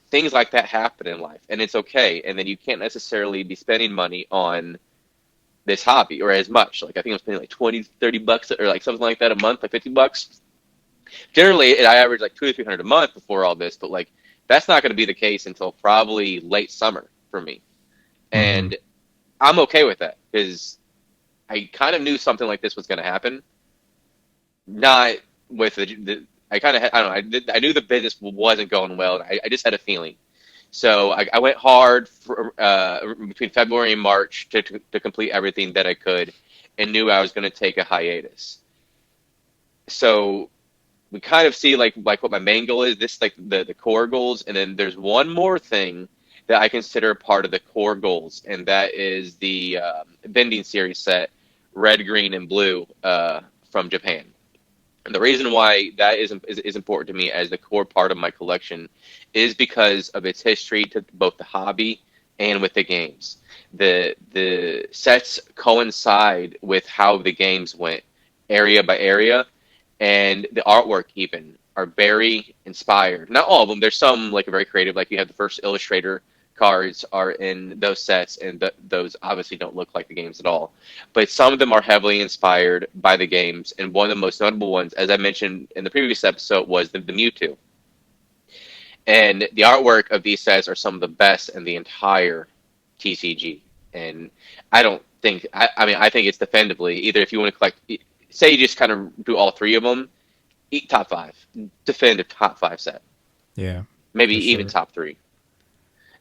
things like that happen in life, and it's okay. And then you can't necessarily be spending money on this hobby or as much. Like I think I'm spending like 20, 30 bucks or like something like that a month, like 50 bucks. Generally, I average like 200 to 300 a month before all this, but like that's not going to be the case until probably late summer for me. mm-hmm. And I'm okay with that because I kind of knew something like this was going to happen. Not with I kind of I don't know. I knew the business wasn't going well. I just had a feeling. So I went hard for, between February and March to complete everything that I could, and knew I was going to take a hiatus. So we kind of see like what my main goal is. This like the core goals, and then there's one more thing that I consider part of the core goals, and that is the vending series set, red, green, and blue from Japan. And the reason why that is important to me as the core part of my collection is because of its history to both the hobby and with the games. The sets coincide with how the games went, area by area, and the artwork even are very inspired. Not all of them. There's some like very creative, like you have the first Illustrator cards are in those sets, and those obviously don't look like the games at all. But some of them are heavily inspired by the games, and one of the most notable ones, as I mentioned in the previous episode, was the Mewtwo. And the artwork of these sets are some of the best in the entire TCG. And I don't think, I mean, I think it's defendably, either if you want to collect, say you just kind of do all three of them, top five, definitive top five set, Yeah, maybe for even sure. top three.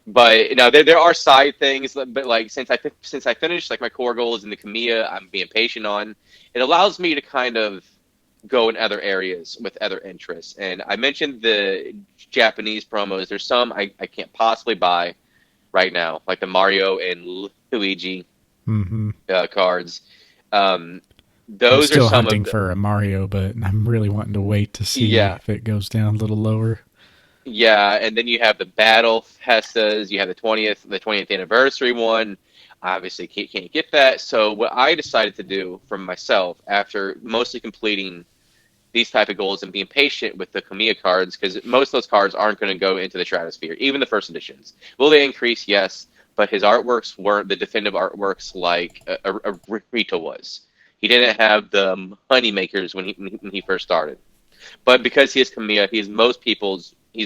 But there are side things, but like since I finished like my core goals in the Kamiya, I'm being patient on. It allows me to kind of go in other areas with other interests. And I mentioned the Japanese promos. There's some I can't possibly buy right now, like the Mario and Luigi Mm-hmm. cards. Um, I'm those are still some of hunting the for a Mario, but I'm really wanting to wait to see yeah. if it goes down a little lower. Yeah, and then you have the Battle Festas. You have the twentieth anniversary one. Obviously, can't get that. So what I decided to do for myself after mostly completing these type of goals and being patient with the Kamiya cards, because most of those cards aren't going to go into the stratosphere, even the first editions. Will they increase? Yes, but his artworks weren't the definitive artworks like a Rita was. He didn't have the honey makers when he first started. But because he is Kamiya, he's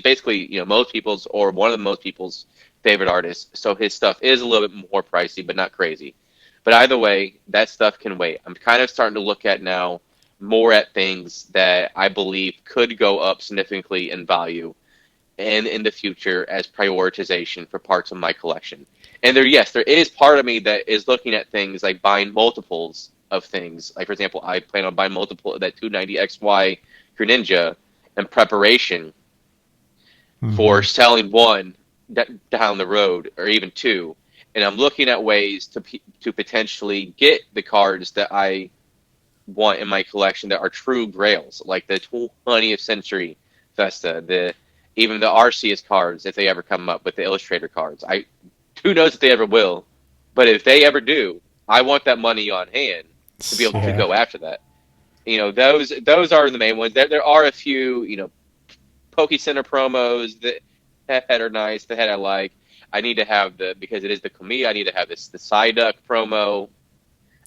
basically most people's or one of the most people's favorite artists. So his stuff is a little bit more pricey, but not crazy. But either way, that stuff can wait. I'm kind of starting to look at now more at things that I believe could go up significantly in value and in the future as prioritization for parts of my collection. And there is part of me that is looking at things like buying multiples of things. Like for example, I plan on buying multiple of that 290XY Greninja in preparation Mm-hmm. for selling one down the road or even two. And I'm looking at ways to potentially get the cards that I want in my collection that are true grails, like the 20th Century Festa, the even the Arceus cards if they ever come up with the Illustrator cards. I Who knows if they ever will, but if they ever do, I want that money on hand to be able to Yeah. go after that. Those are the main ones. There are a few Poke Center promos that are nice that I like. I need to have because it is the Kamiya. I need to have the Psyduck promo.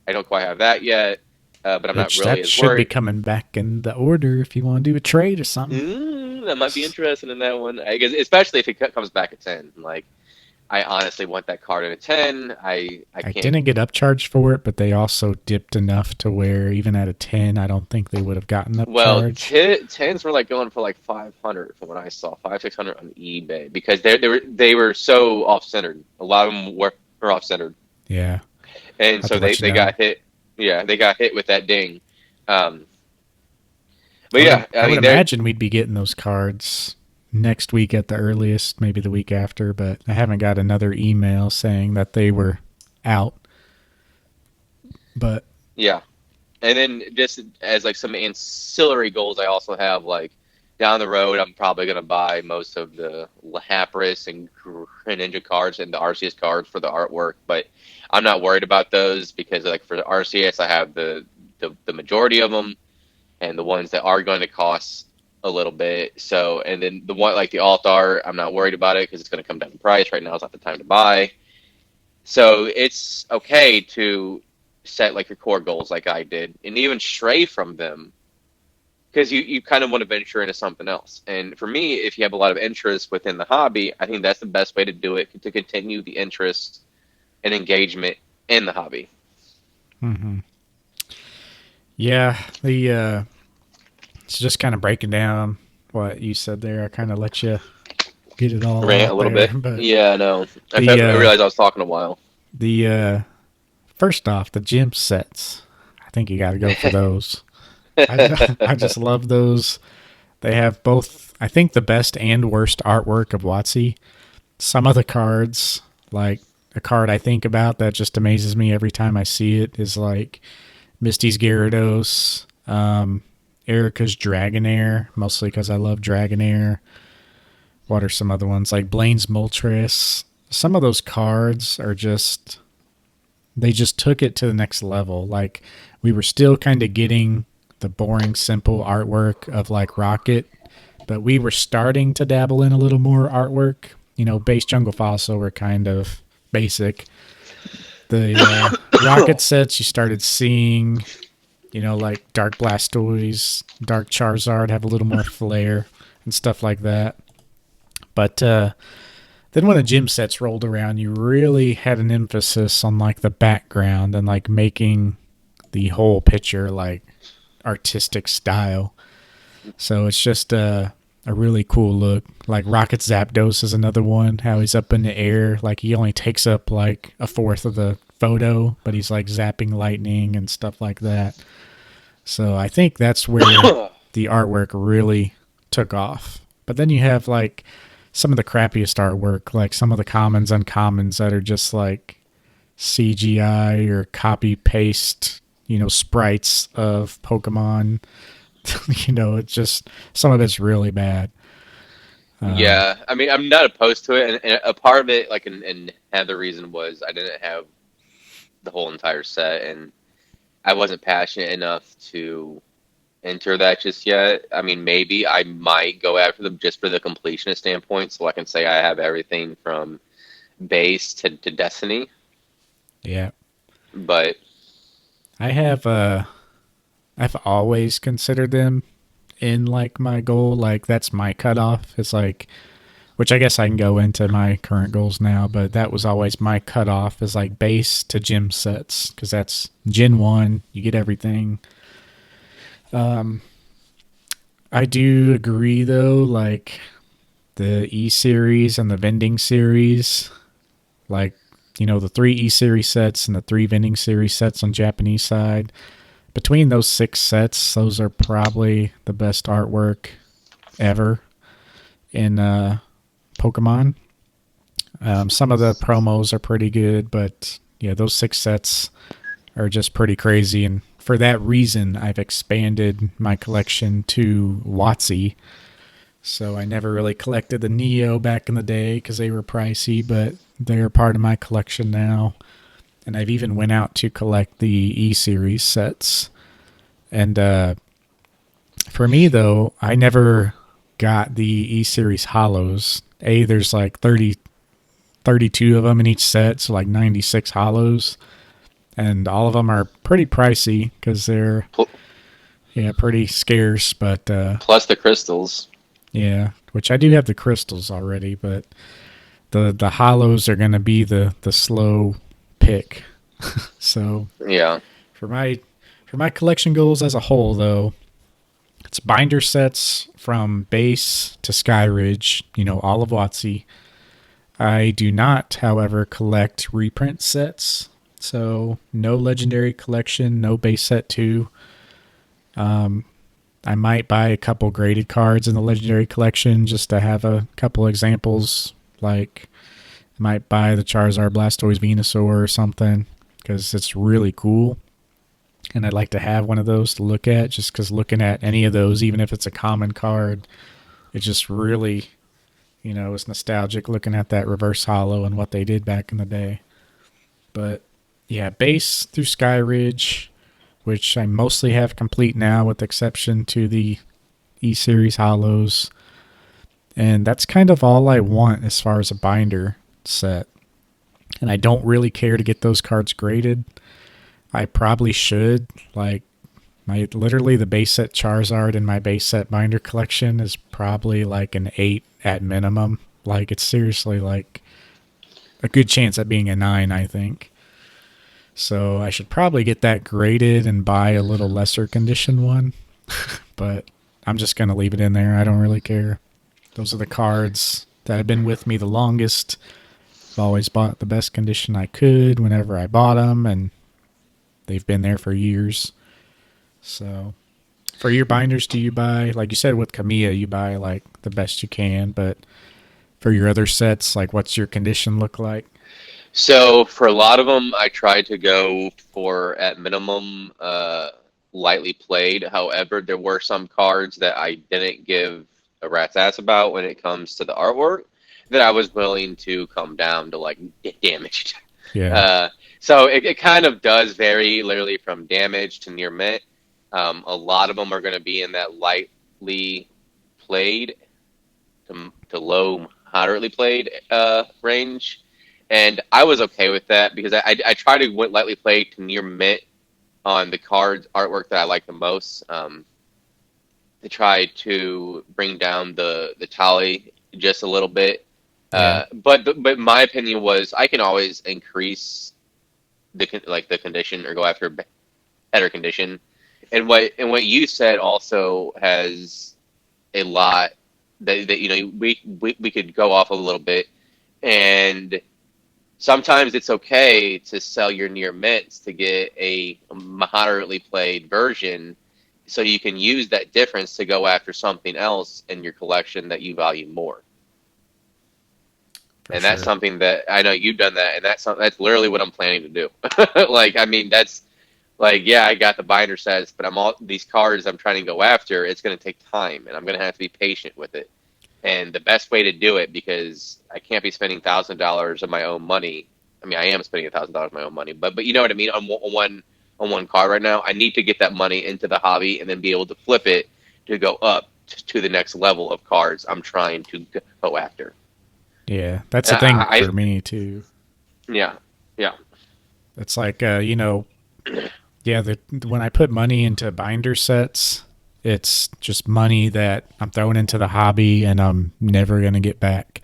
I don't quite have that yet, but I'm not Which really that as should be worried. coming back in the order if you want to do a trade or something. I might be interested in that one, I guess, especially if it comes back at 10. Like, I honestly want that card at a 10. I I can't. didn't get upcharged for it, but they also dipped enough to where even at a 10, I don't think they would have gotten Well, upcharged. tens were like going for like 500 from what I saw, 500, 600 on eBay because they were so off centered. A lot of them were off centered, Yeah, and I'll have to so let you they know. got hit. Yeah, they got hit with that ding. Um, but I would yeah, I I would mean they're imagine we'd be getting those cards next week at the earliest, maybe the week after, but I haven't got another email saying that they were out. But yeah. And then just as like some ancillary goals, I also have like down the road, I'm probably gonna buy most of the Lapras and Greninja cards and the Arceus cards for the artwork, but I'm not worried about those because like for the Arceus, I have the majority of them and the ones that are going to cost a little bit. So and then the one like the alt art, I'm not worried about it because it's going to come down in price. Right now is not the time to buy. So it's okay to set like your core goals like I did and even stray from them because you kind of want to venture into something else. And for me, if you have a lot of interest within the hobby, I think that's the best way to do it to continue the interest and engagement in the hobby. mm-hmm. Yeah, the it's just kind of breaking down what you said there. I kind of let you get it all Rant a out little there, bit. but Yeah, no. the I realized I was talking a while. first off, the gym sets. I think you got to go for those. I just love those. They have both, I think, the best and worst artwork of WotC. Some of the cards, like a card I think about that just amazes me every time I see it, is like Misty's Gyarados, Erica's Dragonair, mostly because I love Dragonair. What are some other ones? Like Blaine's Moltres. Some of those cards are just, they just took it to the next level. Like we were still kind of getting the boring, simple artwork of like Rocket, but we were starting to dabble in a little more artwork. You know, base Jungle Fossil were kind of basic. The Rocket sets you started seeing, you know, like Dark Blastoise, Dark Charizard have a little more flair and stuff like that. But then when the gym sets rolled around, you really had an emphasis on like the background and like making the whole picture like artistic style. So it's just a really cool look. Like Rocket Zapdos is another one. How he's up in the air, like he only takes up like a fourth of the photo, but he's like zapping lightning and stuff like that. So I think that's where the artwork really took off. But then you have like some of the crappiest artwork, like some of the commons, uncommons that are just like CGI or copy paste, sprites of Pokemon. It's just some of it's really bad. Um, Yeah, I mean, I'm not opposed to it, and a part of it, like, and the reason was I didn't have the whole entire set, and I wasn't passionate enough to enter that just yet. I mean, maybe I might go after them just for the completionist standpoint, so I can say I have everything from base to Destiny. yeah, But I have. I've always considered them in like my goal. Like that's my cutoff. It's like, which I guess I can go into my current goals now, but that was always my cutoff is like base to gym sets because that's Gen 1. You get everything. I do agree though, like the E series and the vending series, like, the three E series sets and the three vending series sets on Japanese side. Between those six sets, those are probably the best artwork ever in Pokemon. Some of the promos are pretty good, but yeah, those six sets are just pretty crazy. And for that reason, I've expanded my collection to WotC. So I never really collected the Neo back in the day because they were pricey, but they are part of my collection now. And I've even went out to collect the E series sets. And for me though, I never got the E series hollows. There's like 32 of them in each set, so like 96 hollows, and all of them are pretty pricey because they're pl pretty scarce. But plus the crystals. yeah, which I do have the crystals already, but the hollows are gonna be the slow pick. So Yeah. for my collection goals as a whole, though, it's binder sets from base to Skyridge. All of WotC. I do not, however, collect reprint sets. So no legendary collection, no base set 2. I might buy a couple graded cards in the legendary collection just to have a couple examples. Like I might buy the Charizard, Blastoise, Venusaur or something because it's really cool. And I'd like to have one of those to look at just because looking at any of those, even if it's a common card, it just really, it's nostalgic looking at that reverse hollow and what they did back in the day. But yeah, base through Skyridge, which I mostly have complete now with exception to the E Series hollows. And that's kind of all I want as far as a binder set. And I don't really care to get those cards graded. I probably should. Like, literally the base set Charizard in my base set binder collection is probably like an 8 at minimum. Like, it's seriously like a good chance at being a 9, I think. So I should probably get that graded and buy a little lesser condition one. But I'm just going to leave it in there. I don't really care. Those are the cards that have been with me the longest. I've always bought the best condition I could whenever I bought them, and they've been there for years. So for your binders, do you buy, like you said with Kamiya, you buy like the best you can, but for your other sets, like what's your condition look like? So for a lot of them, I tried to go for at minimum lightly played. However, there were some cards that I didn't give a rat's ass about when it comes to the artwork that I was willing to come down to like damaged. Yeah. Uh, so it kind of does vary literally from damage to near mint. A lot of them are going to be in that lightly played to low moderately played range. And I was okay with that because I try to went lightly played to near mint on the cards artwork that I like the most. To try to bring down the tally just a little bit. Yeah. But my opinion was I can always increase the condition or go after better condition. what you said also has a lot that you know we could go off a little bit, and sometimes it's okay to sell your near mints to get a moderately played version, so you can use that difference to go after something else in your collection that you value more. For And that's sure. something that I know you've done that, and that's literally what I'm planning to do. Like, I mean, that's like, yeah, I got the binder sets, but I'm all these cards I'm trying to go after. It's going to take time, and I'm going to have to be patient with it. And the best way to do it, because I can't be spending $1,000 of my own money. I mean, I am spending $1,000 of my own money, but you know what I mean on one card right now. I need to get that money into the hobby and then be able to flip it to go up to the next level of cards I'm trying to go after. Yeah, that's And the thing I for me too. yeah, yeah, It's like yeah, when I put money into binder sets, it's just money that I'm throwing into the hobby and I'm never going to get back,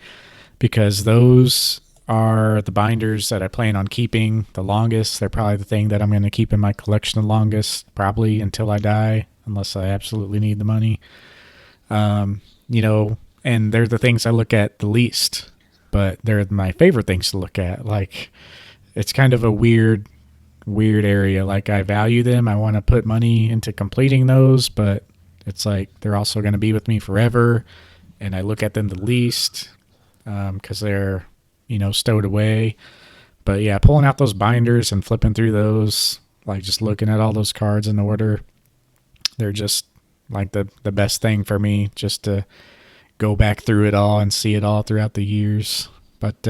because those are the binders that I plan on keeping the longest. They're probably the thing that I'm going to keep in my collection the longest, probably until I die, unless I absolutely need the money. You know, and they're the things I look at the least, but they're my favorite things to look at. Like, it's kind of a weird area. Like, I value them. I want to put money into completing those, but it's like they're also going to be with me forever, and I look at them the least because they're stowed away. But yeah, pulling out those binders and flipping through those, like just looking at all those cards in order, they're just like the best thing for me, just to go back through it all and see it all throughout the years. But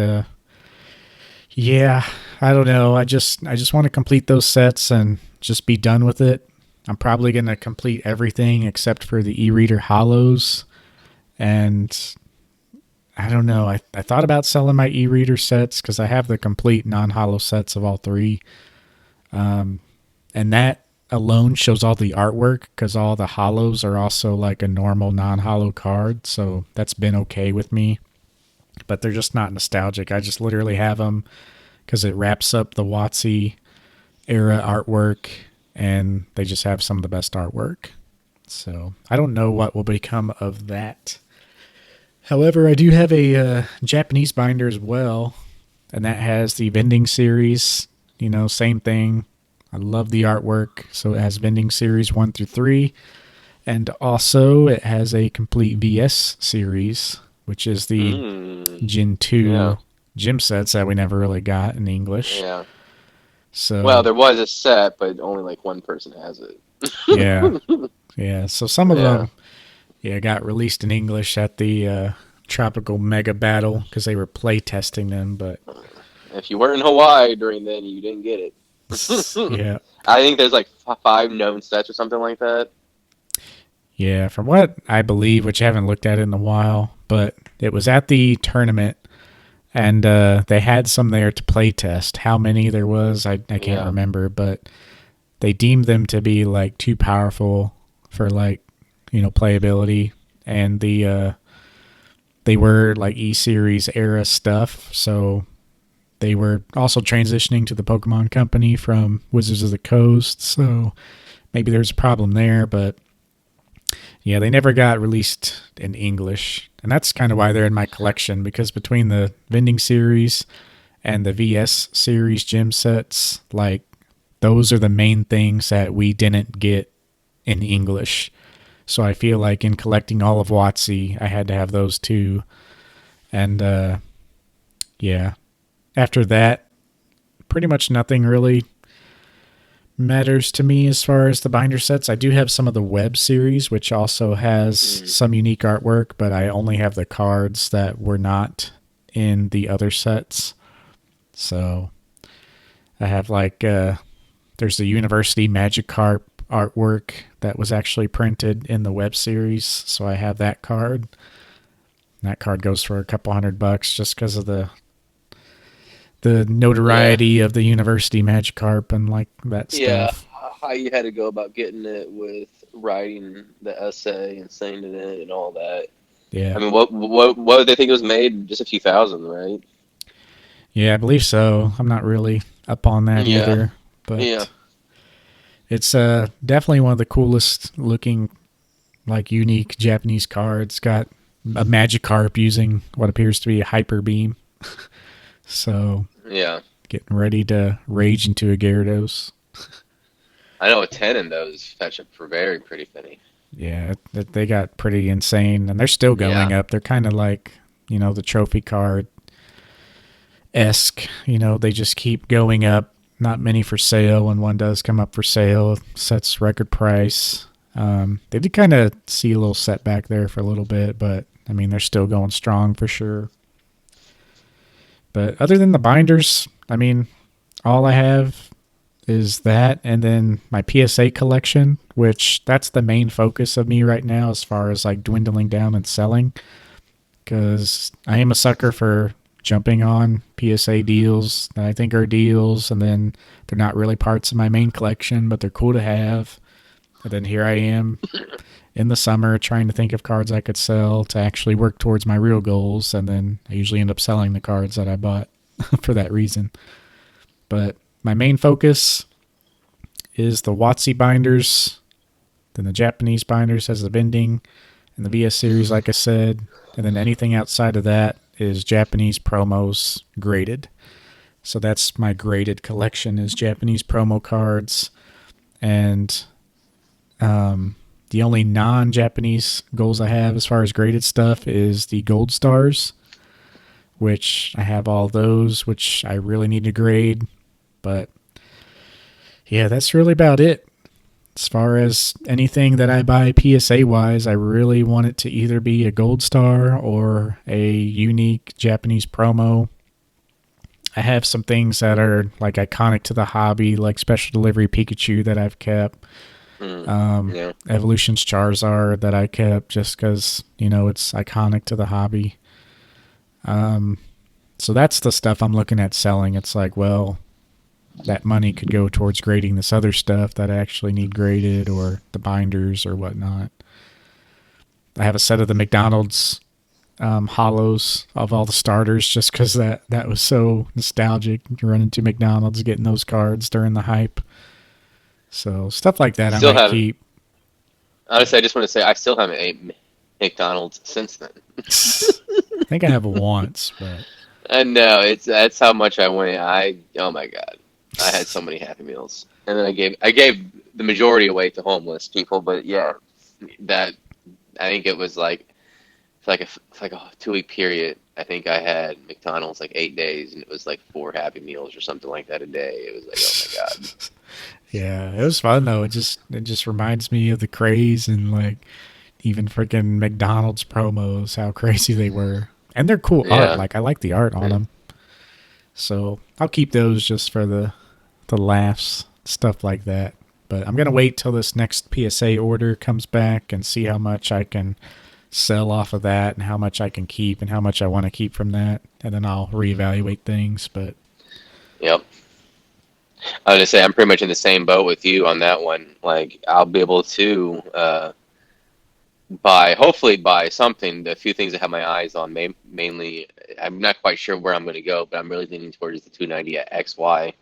yeah, I don't know. I just want to complete those sets and just be done with it. I'm probably going to complete everything except for the e-reader hollows. And I don't know. I thought about selling my e-reader sets because I have the complete non-hollow sets of all three. And that alone shows all the artwork, because all the hollows are also like a normal non-hollow card. So that's been okay with me. But they're just not nostalgic. I just literally have them because it wraps up the WotC era artwork, and they just have some of the best artwork. So I don't know what will become of that. However, I do have a Japanese binder as well, and that has the vending series. Same thing. I love the artwork. So it has vending series 1 through 3. And also it has a complete VS series, which is the Gen yeah, 2 gym sets that we never really got in English. yeah. Well, So there was a set, but only like one person has it. yeah, yeah. So some of Yeah. them, yeah, got released in English at the Tropical Mega Battle because they were play testing them. But If you were in Hawaii during then, you didn't get it. yeah, I think there's like five known sets or something like that. yeah. From what I believe, which I haven't looked at in a while, but it was at the tournament, and they had some there to play test. How many there was, I can't Yeah. remember, but they deemed them to be like too powerful for like playability, and they were like E series era stuff, so they were also transitioning to the Pokemon Company from Wizards of the Coast, so maybe there's a problem there. But yeah, they never got released in English, and that's kind of why they're in my collection, because between the vending series and the VS series gym sets, like, those are the main things that we didn't get in English. So I feel like in collecting all of WotC, I had to have those too. And yeah, after that, pretty much nothing really matters to me as far as the binder sets. I do have some of the web series, which also has Mm. some unique artwork, but I only have the cards that were not in the other sets. So I have like there's the University Magikarp artwork that was actually printed in the web series, so I have that card. That card goes for a couple $100 just because of the Yeah. notoriety of the University Magikarp and like that Yeah. stuff. How you had to go about getting it with writing the essay and sending it and all that. I Yeah. mean, what did they think it was made? Just a few thousand, right? Yeah, I believe so. I'm not really up on that Yeah. either, Yeah. but It's definitely one of the coolest looking, like, unique Japanese cards. Got a Magikarp using what appears to be a Hyper Beam. So, Yeah, getting ready to rage into a Gyarados. I know a 10 in those fetch up for very pretty penny. Yeah, they got pretty insane, and they're still Yeah. going up. They're kind of like, the trophy card esque. They just keep going up. Not many for sale. When one does come up for sale, it sets record price. They did kind of see a little setback there for a little bit, but I mean, they're still going strong for sure. But other than the binders, I mean, all I have is that, and then my PSA collection, which that's the main focus of me right now as far as like dwindling down and selling, because I am a sucker for jumping on PSA deals that I think are deals, and then they're not really parts of my main collection, but they're cool to have. And then here I am in the summer trying to think of cards I could sell to actually work towards my real goals, and then I usually end up selling the cards that I bought for that reason. But my main focus is the WotC binders, then the Japanese binders has the vending, and the VS series, like I said, and then anything outside of that is Japanese promos graded. So that's my graded collection is Japanese promo cards, and the only non-Japanese goals I have as far as graded stuff is the gold stars, which I have all those, which I really need to grade. But yeah, that's really about it. As far as anything that I buy PSA wise, I really want it to either be a gold star or a unique Japanese promo. I have some things that are like iconic to the hobby, like special delivery Pikachu that I've kept. Yeah. Evolution's Charizard that I kept just because, it's iconic to the hobby. So that's the stuff I'm looking at selling. It's like, well, that money could go towards grading this other stuff that I actually need graded, or the binders or whatnot. I have a set of the McDonald's hollows of all the starters just because that was so nostalgic. Running to McDonald's, getting those cards during the hype. So stuff like that I Still might haven't. keep. Honestly, I just want to say I still haven't ate McDonald's since then. I think I have it once, but And no, that's how much I went. Oh my god, I had so many Happy Meals, and then I gave the majority away to homeless people. But yeah, that I think it was like for like a 2 week period. I think I had McDonald's like 8 days, and it was like 4 Happy Meals or something like that a day. It was like, oh my god. yeah, it was fun though. It just reminds me of the craze and like even freaking McDonald's promos, how crazy they were. And they're cool art. Yeah. Like I like the art on them. So I'll keep those just for the laughs, stuff like that. But I'm gonna wait till this next PSA order comes back and see how much I can sell off of that and how much I can keep and how much I want to keep from that, and then I'll reevaluate things. But Yep. I was gonna say I'm pretty much in the same boat with you on that one. Like I'll be able to hopefully buy something. The few things I have my eyes on, mainly, I'm not quite sure where I'm going to go, but I'm really leaning towards the 290 XY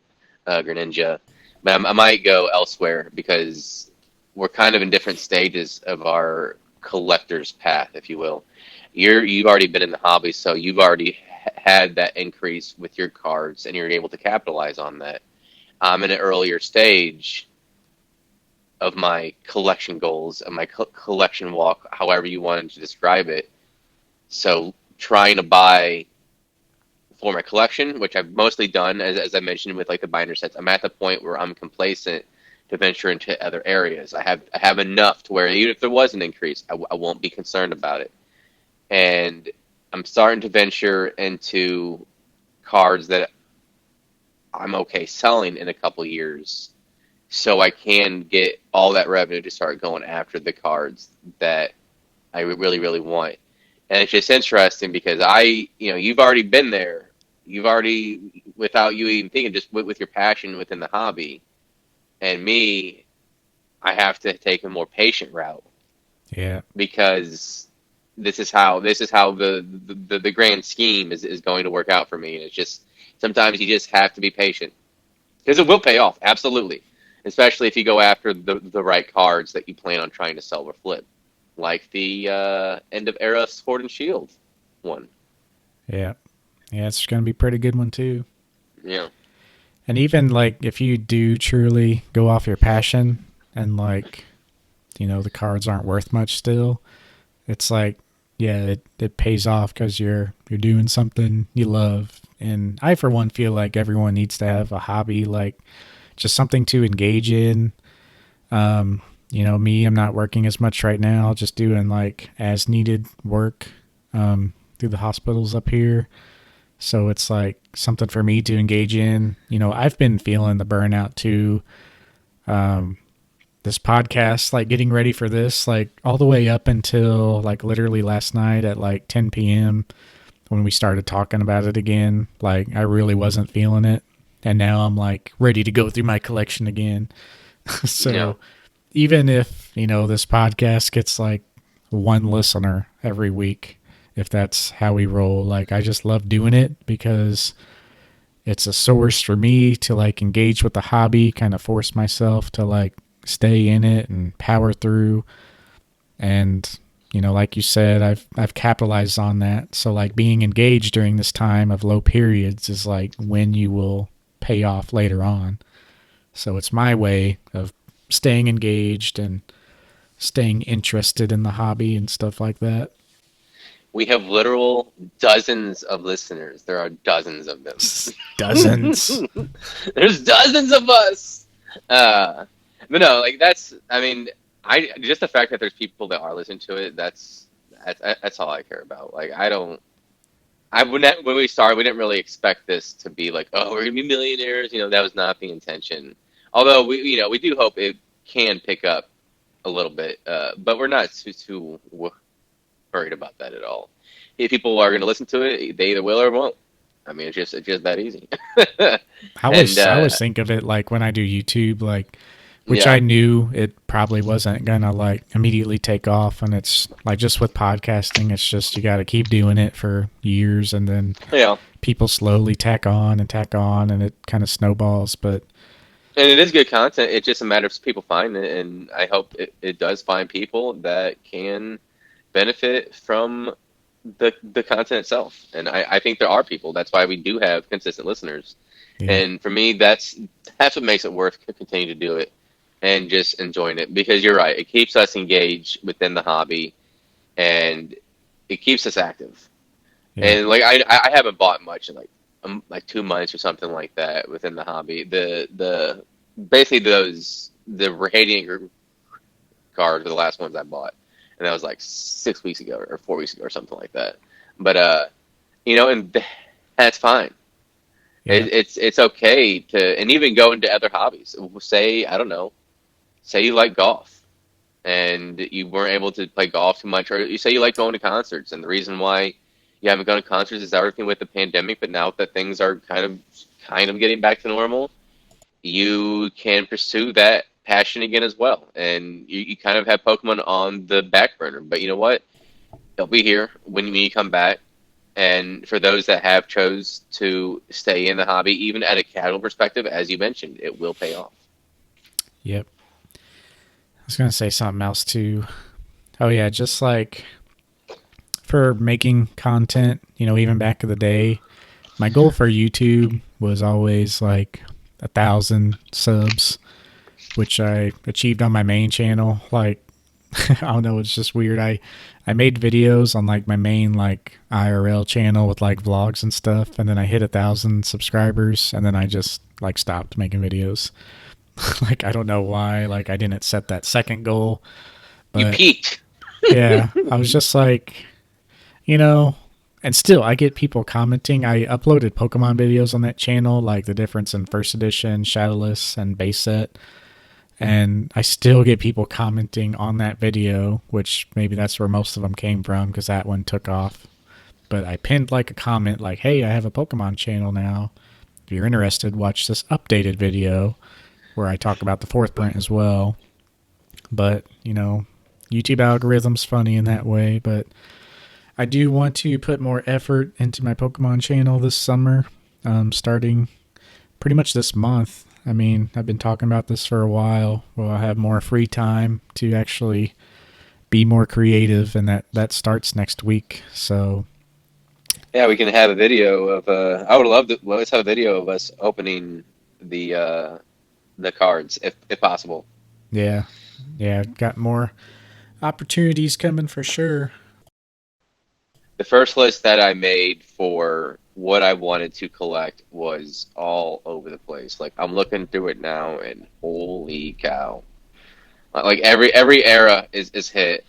Greninja. But I might go elsewhere because we're kind of in different stages of our collector's path, if you will. You've already been in the hobby, so you've already had that increase with your cards, and you're able to capitalize on that. I'm in an earlier stage of my collection goals and my collection walk, however you wanted to describe it. So trying to buy for my collection, which I've mostly done, as I mentioned with like the binder sets. I'm at the point where I'm complacent to venture into other areas. I have enough to where even if there was an increase, I won't be concerned about it. And I'm starting to venture into cards that I'm okay selling in a couple years, so I can get all that revenue to start going after the cards that I really, really want. And it's just interesting because you've already been there. You've already, without you even thinking, just with your passion within the hobby. And me, I have to take a more patient route yeah, because this is how the grand scheme is going to work out for me. And it's just sometimes you just have to be patient because it will pay off, absolutely. especially if you go after the right cards that you plan on trying to sell or flip, like the end of era Sword and Shield one. Yeah. Yeah, it's going to be a pretty good one too. Yeah. And even like if you do truly go off your passion and like, the cards aren't worth much still, it's like, yeah, it pays off because you're doing something you love. And I, for one, feel like everyone needs to have a hobby, like just something to engage in. Me, I'm not working as much right now, just doing like as needed work through the hospitals up here. So it's like something for me to engage in. I've been feeling the burnout too. This podcast, like getting ready for this, like all the way up until like literally last night at like 10 p.m. when we started talking about it again, like I really wasn't feeling it. And now I'm like ready to go through my collection again. So Yeah. even if, this podcast gets like one listener every week, if that's how we roll, like I just love doing it because it's a source for me to like engage with the hobby, kind of force myself to like stay in it and power through. And like you said, I've capitalized on that. So like being engaged during this time of low periods is like when you will pay off later on. So it's my way of staying engaged and staying interested in the hobby and stuff like that. We have literal dozens of listeners. There are dozens of them. Dozens. There's dozens of us. But no, like that's. I mean, I just the fact that there's people that are listening to it. That's all I care about. Like I don't. When we started, we didn't really expect this to be like, oh, we're gonna be millionaires. That was not the intention. Although we do hope it can pick up a little bit. But we're not too worried about that at all. If people are going to listen to it, they either will or won't. I mean, it's just that easy. I And always think of it like when I do YouTube, like which yeah, I knew it probably wasn't gonna like immediately take off, and it's like just with podcasting, it's just you got to keep doing it for years, and then yeah, people slowly tack on, and it kind of snowballs. But and it is good content. It's just a matter of people find it, and I hope it does find people that can benefit from the content itself. And I think there are people. That's why we do have consistent listeners. yeah, And for me, that's what makes it worth continue to do it and just enjoying it. Because you're right, it keeps us engaged within the hobby, and it keeps us active. yeah, And like I haven't bought much in like 2 months or something like that within the hobby. The basically the radiant cards were the last ones I bought, and that was like 6 weeks ago or 4 weeks ago or something like that. But and that's fine. yeah, It's okay to, and even go into other hobbies. Say, I don't know, say you like golf and you weren't able to play golf too much, or you say you like going to concerts, and the reason why you haven't gone to concerts is everything with the pandemic. But now that things are kind of getting back to normal, you can pursue that passion again as well, and you kind of have Pokemon on the back burner. But you know what? They'll be here when you come back. And for those that have chose to stay in the hobby, even at a casual perspective, as you mentioned, it will pay off. yep. I was gonna say something else too. Oh yeah, just like for making content, even back in the day, my goal for YouTube was always like 1,000 subs, which I achieved on my main channel. Like, I don't know, it's just weird. I made videos on like my main like IRL channel with like vlogs and stuff, and then I hit 1,000 subscribers, and then I just like stopped making videos. Like I don't know why. Like I didn't set that second goal, You but peaked. yeah, I was just like, you know, and still I get people commenting. I uploaded Pokemon videos on that channel, like the difference in first edition, shadowless, and base set. And I still get people commenting on that video, which maybe that's where most of them came from because that one took off. But I pinned like a comment like, hey, I have a Pokemon channel now. If you're interested, watch this updated video where I talk about the fourth print as well. But, YouTube algorithm's funny in that way. But I do want to put more effort into my Pokemon channel this summer, starting pretty much this month. I mean, I've been talking about this for a while. Well, I have more free time to actually be more creative, and that starts next week. So Yeah, we can have a video of. I would love to. Let's have a video of us opening the cards, if possible. yeah, yeah, got more opportunities coming for sure. The first list that I made for what I wanted to collect was all over the place. Like I'm looking through it now, and holy cow! Like every era is hit.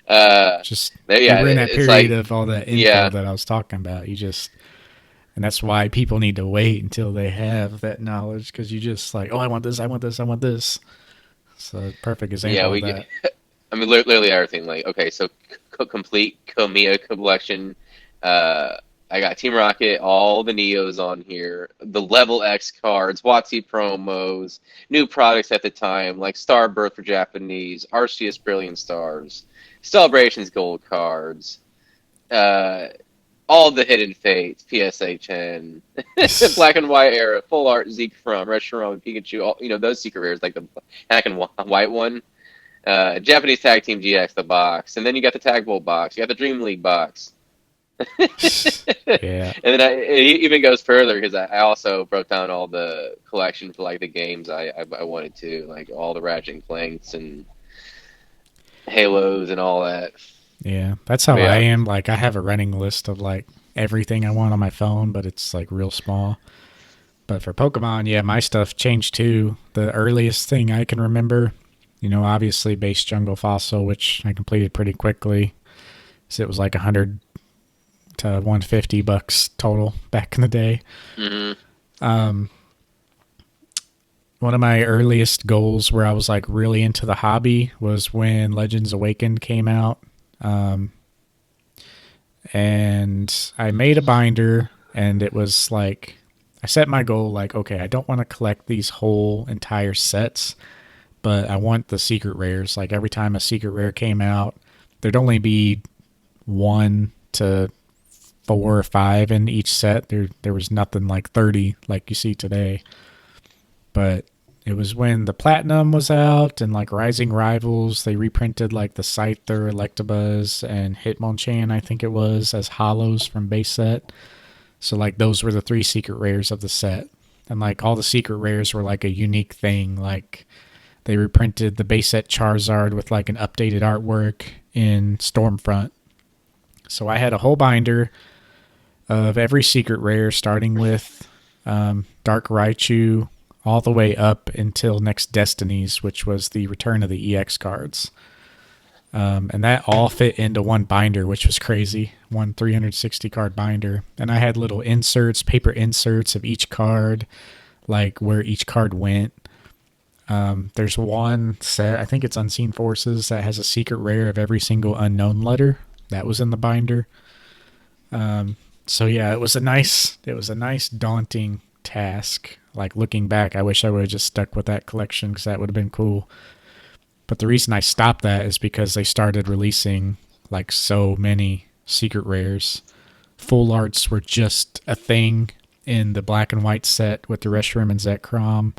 uh, Just we yeah, were in that it's period like of all that info yeah, that I was talking about. You just and that's why people need to wait until they have that knowledge because you just like, oh, I want this, I want this, I want this. So perfect yeah. example of that. I mean, literally everything. Like okay, so complete Komiya collection. Uh, I got Team Rocket, all the Neos on here, the Level X cards, WotC promos, new products at the time like Starbirth for Japanese, Arceus Brilliant Stars, Celebrations Gold cards. Uh, all the Hidden Fates, PSA 10, Black and White era, Full Art Zeke from Reshiram and Pikachu, all, those secret rares like the black and white one, Japanese Tag Team GX, the box, and then you got the Tag Bowl box, you got the Dream League box. And Yeah, then it even goes further because I also broke down all the collection for like the games I wanted to, like all the Ratchet and Clanks and Halos and all that. yeah. That's how But I yeah, am. Like I have a running list of like everything I want on my phone, but it's like real small. But for Pokemon, yeah, my stuff changed too. The earliest thing I can remember, obviously base jungle fossil, which I completed pretty quickly. So it was like 100 to 150 bucks total back in the day. hmm Um, One of my earliest goals where I was like really into the hobby was when Legends Awakened came out. Um, and I made a binder, and it was like, I set my goal like, okay, I don't want to collect these whole entire sets, but I want the secret rares. Like every time a secret rare came out, there'd only be one to four or five in each set. There was nothing like 30 like you see today. But it was when the Platinum was out and like Rising Rivals, they reprinted like the Scyther, Electabuzz, and Hitmonchan, I think it was, as hollows from base set. So like those were the three secret rares of the set. And like all the secret rares were like a unique thing. Like they reprinted the base set Charizard with like an updated artwork in Stormfront. So I had a whole binder of every secret rare, starting with Dark Raichu all the way up until next Destinies, which was the return of the EX cards. And that all fit into one binder, which was crazy. One 360 card binder. And I had little inserts, paper inserts of each card, like where each card went. There's one set, I think it's Unseen Forces, that has a secret rare of every single unknown letter. That was in the binder. So yeah, it was a nice daunting task. Like looking back, I wish I would have just stuck with that collection because that would have been cool. But the reason I stopped that is because they started releasing like so many secret rares. Full arts were just a thing in the black and white set with the Reshiram and Zekrom.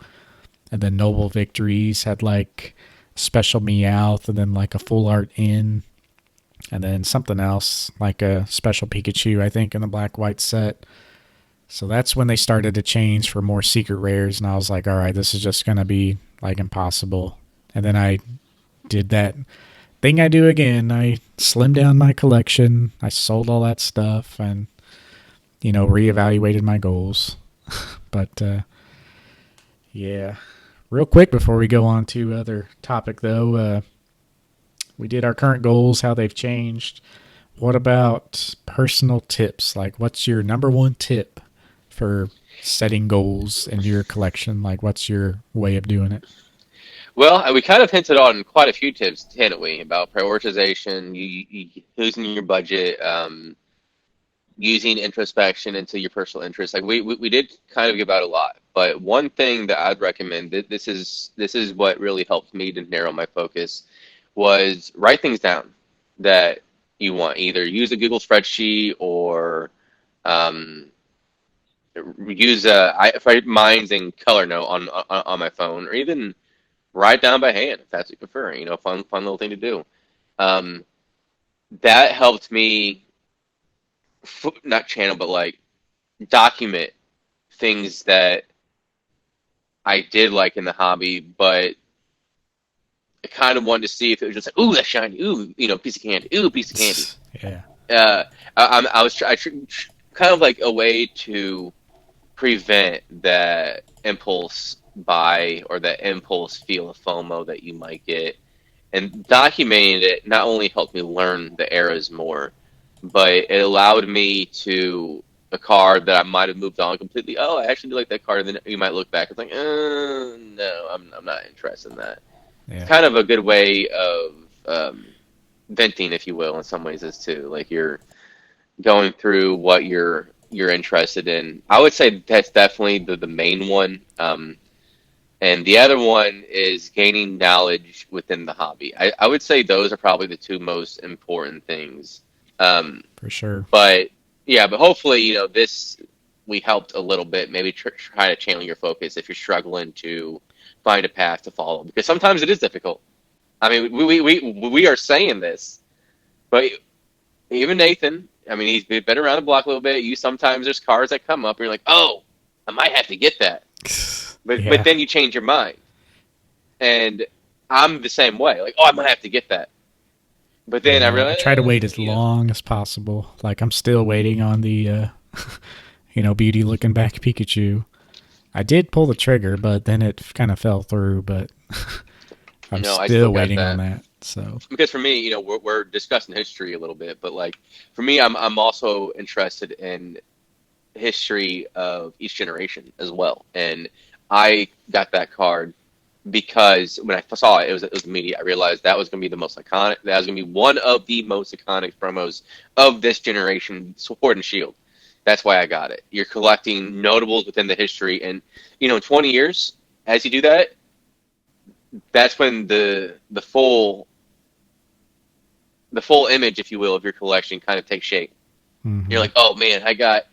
And then Noble Victories had like special Meowth and then like a full art in. And then something else like a special Pikachu, I think, in the black white set. So that's when they started to change for more secret rares. And I was like, all right, this is just going to be like impossible. And then I did that thing I do again. I slimmed down my collection. I sold all that stuff and, reevaluated my goals. But yeah. Real quick before we go on to other topic, though, we did our current goals, how they've changed. What about personal tips? Like, what's your number one tip for setting goals in your collection? Like, what's your way of doing it? Well, we kind of hinted on quite a few tips, didn't we? About prioritization, using your budget, using introspection into your personal interests. Like we did kind of give out a lot, but one thing that I'd recommend that this is what really helped me to narrow my focus was write things down that you want. Either use a Google spreadsheet or um, use if I minds and color note on my phone, or even write down by hand if that's what you prefer. You know, fun little thing to do. Um, that helped me not channel, but like document things that I did like in the hobby, but I kind of wanted to see if it was just like, ooh, that's shiny, ooh, piece of candy, ooh, piece of candy. Yeah. I was kind of like a way to prevent that impulse buy or that impulse feel of FOMO that you might get. And documenting it not only helped me learn the eras more, but it allowed me to a card that I might have moved on completely. Oh, I actually do like that card. And then you might look back. It's like, no, I'm not interested in that. It's Yeah. kind of a good way of venting, if you will, in some ways, as too. Like you're going through what you're interested in. I would say that's definitely the main one. And the other one is gaining knowledge within the hobby. I would say those are probably the two most important things. Um, For sure. but yeah, but hopefully, this we helped a little bit. Maybe try to channel your focus if you're struggling to find a path to follow, because sometimes it is difficult. I mean, we are saying this, but even Nathan, I mean, he's been around the block a little bit. You sometimes there's cars that come up, and you're like, oh, I might have to get that, but Yeah. then you change your mind, and I'm the same way. Like, oh, I might have to get that, but then I Yeah. I realize, try to wait as long as possible. Like I'm still waiting on the, beauty looking back Pikachu. I did pull the trigger, but then it kind of fell through. But I'm I still still got waiting on that. that. So Because for me, we're discussing history a little bit, but like for me, I'm also interested in history of each generation as well. And I got that card because when I saw it, it was immediate. I realized that was going to be the most iconic. That was going to be one of the most iconic promos of this generation, Sword and Shield. That's why I got it. You're collecting notables within the history, and in 20 years, as you do that, that's when the full image, if you will, of your collection kind of takes shape. You're like, oh man, I got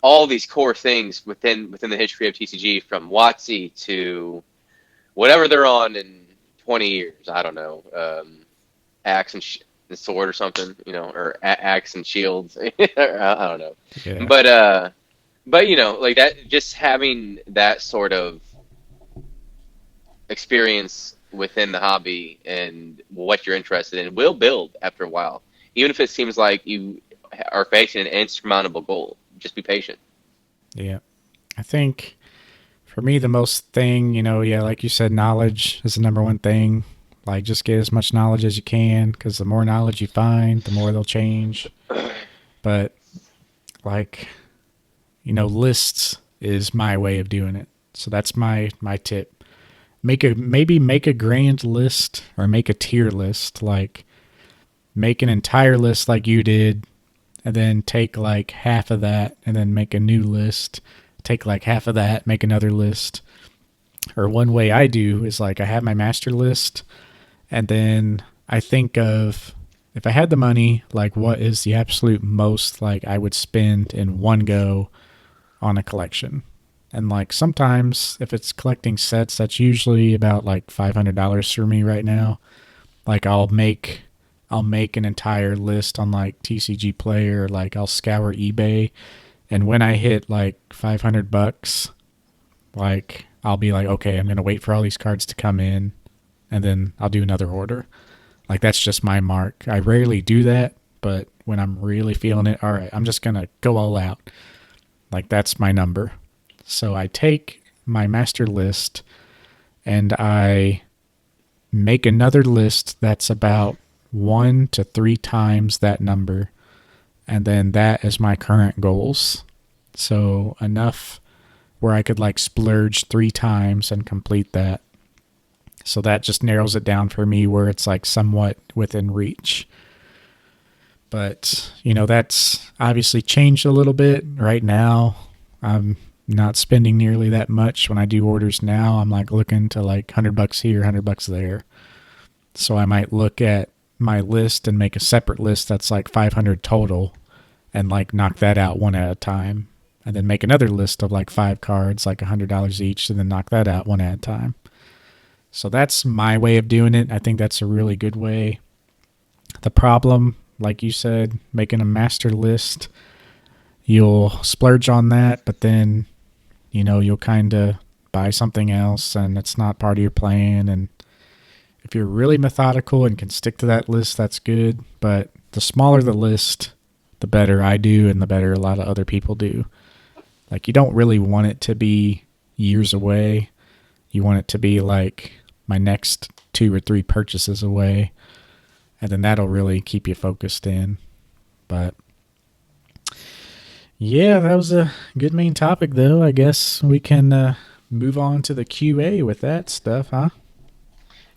all these core things within the history of TCG, from WotC to whatever they're on in 20 years. I don't know, Axe and Sword or something, or Axe and Shields. I don't know, yeah. but like that, just having that sort of experience within the hobby and what you're interested in will build after a while, even if it seems like you are facing an insurmountable goal. Just be patient. Yeah. I think for me, the most thing, yeah, like you said, knowledge is the number one thing. Like, just get as much knowledge as you can, because the more knowledge you find, the more they'll change. But, like, lists is my way of doing it. So that's my tip. Maybe make a grand list or make a tier list. Like, make an entire list like you did, and then take like half of that and then make a new list. Take like half of that, make another list. Or one way I do is like I have my master list, and then I think of, if I had the money, like what is the absolute most like I would spend in one go on a collection. And like sometimes if it's collecting sets, that's usually about like $500 for me right now. Like I'll make an entire list on like TCG Player, like I'll scour eBay, and when I hit like $500, like I'll be like, okay, I'm going to wait for all these cards to come in, and then I'll do another order. Like that's just my mark. I rarely do that, but when I'm really feeling it, all right, I'm just going to go all out. Like that's my number. So I take my master list and I make another list that's about 1 to 3 times that number, and then that is my current goals. So enough where I could like splurge 3 times and complete that. So that just narrows it down for me where it's like somewhat within reach. But, that's obviously changed a little bit. Right now, I'm not spending nearly that much. When I do orders now, I'm like looking to like $100 here, $100 there. So I might look at my list and make a separate list that's like 500 total and like knock that out one at a time. and then make another list of like 5 cards, like $100 each, and then knock that out one at a time. So that's my way of doing it. I think that's a really good way. The problem, like you said, making a master list, you'll splurge on that, but then, you'll kind of buy something else and it's not part of your plan. And if you're really methodical and can stick to that list, that's good. But the smaller the list, the better I do and the better a lot of other people do. Like, you don't really want it to be years away. You want it to be like my next 2 or 3 purchases away. And then that'll really keep you focused in. But yeah, that was a good main topic, though. I guess we can move on to the QA with that stuff, huh?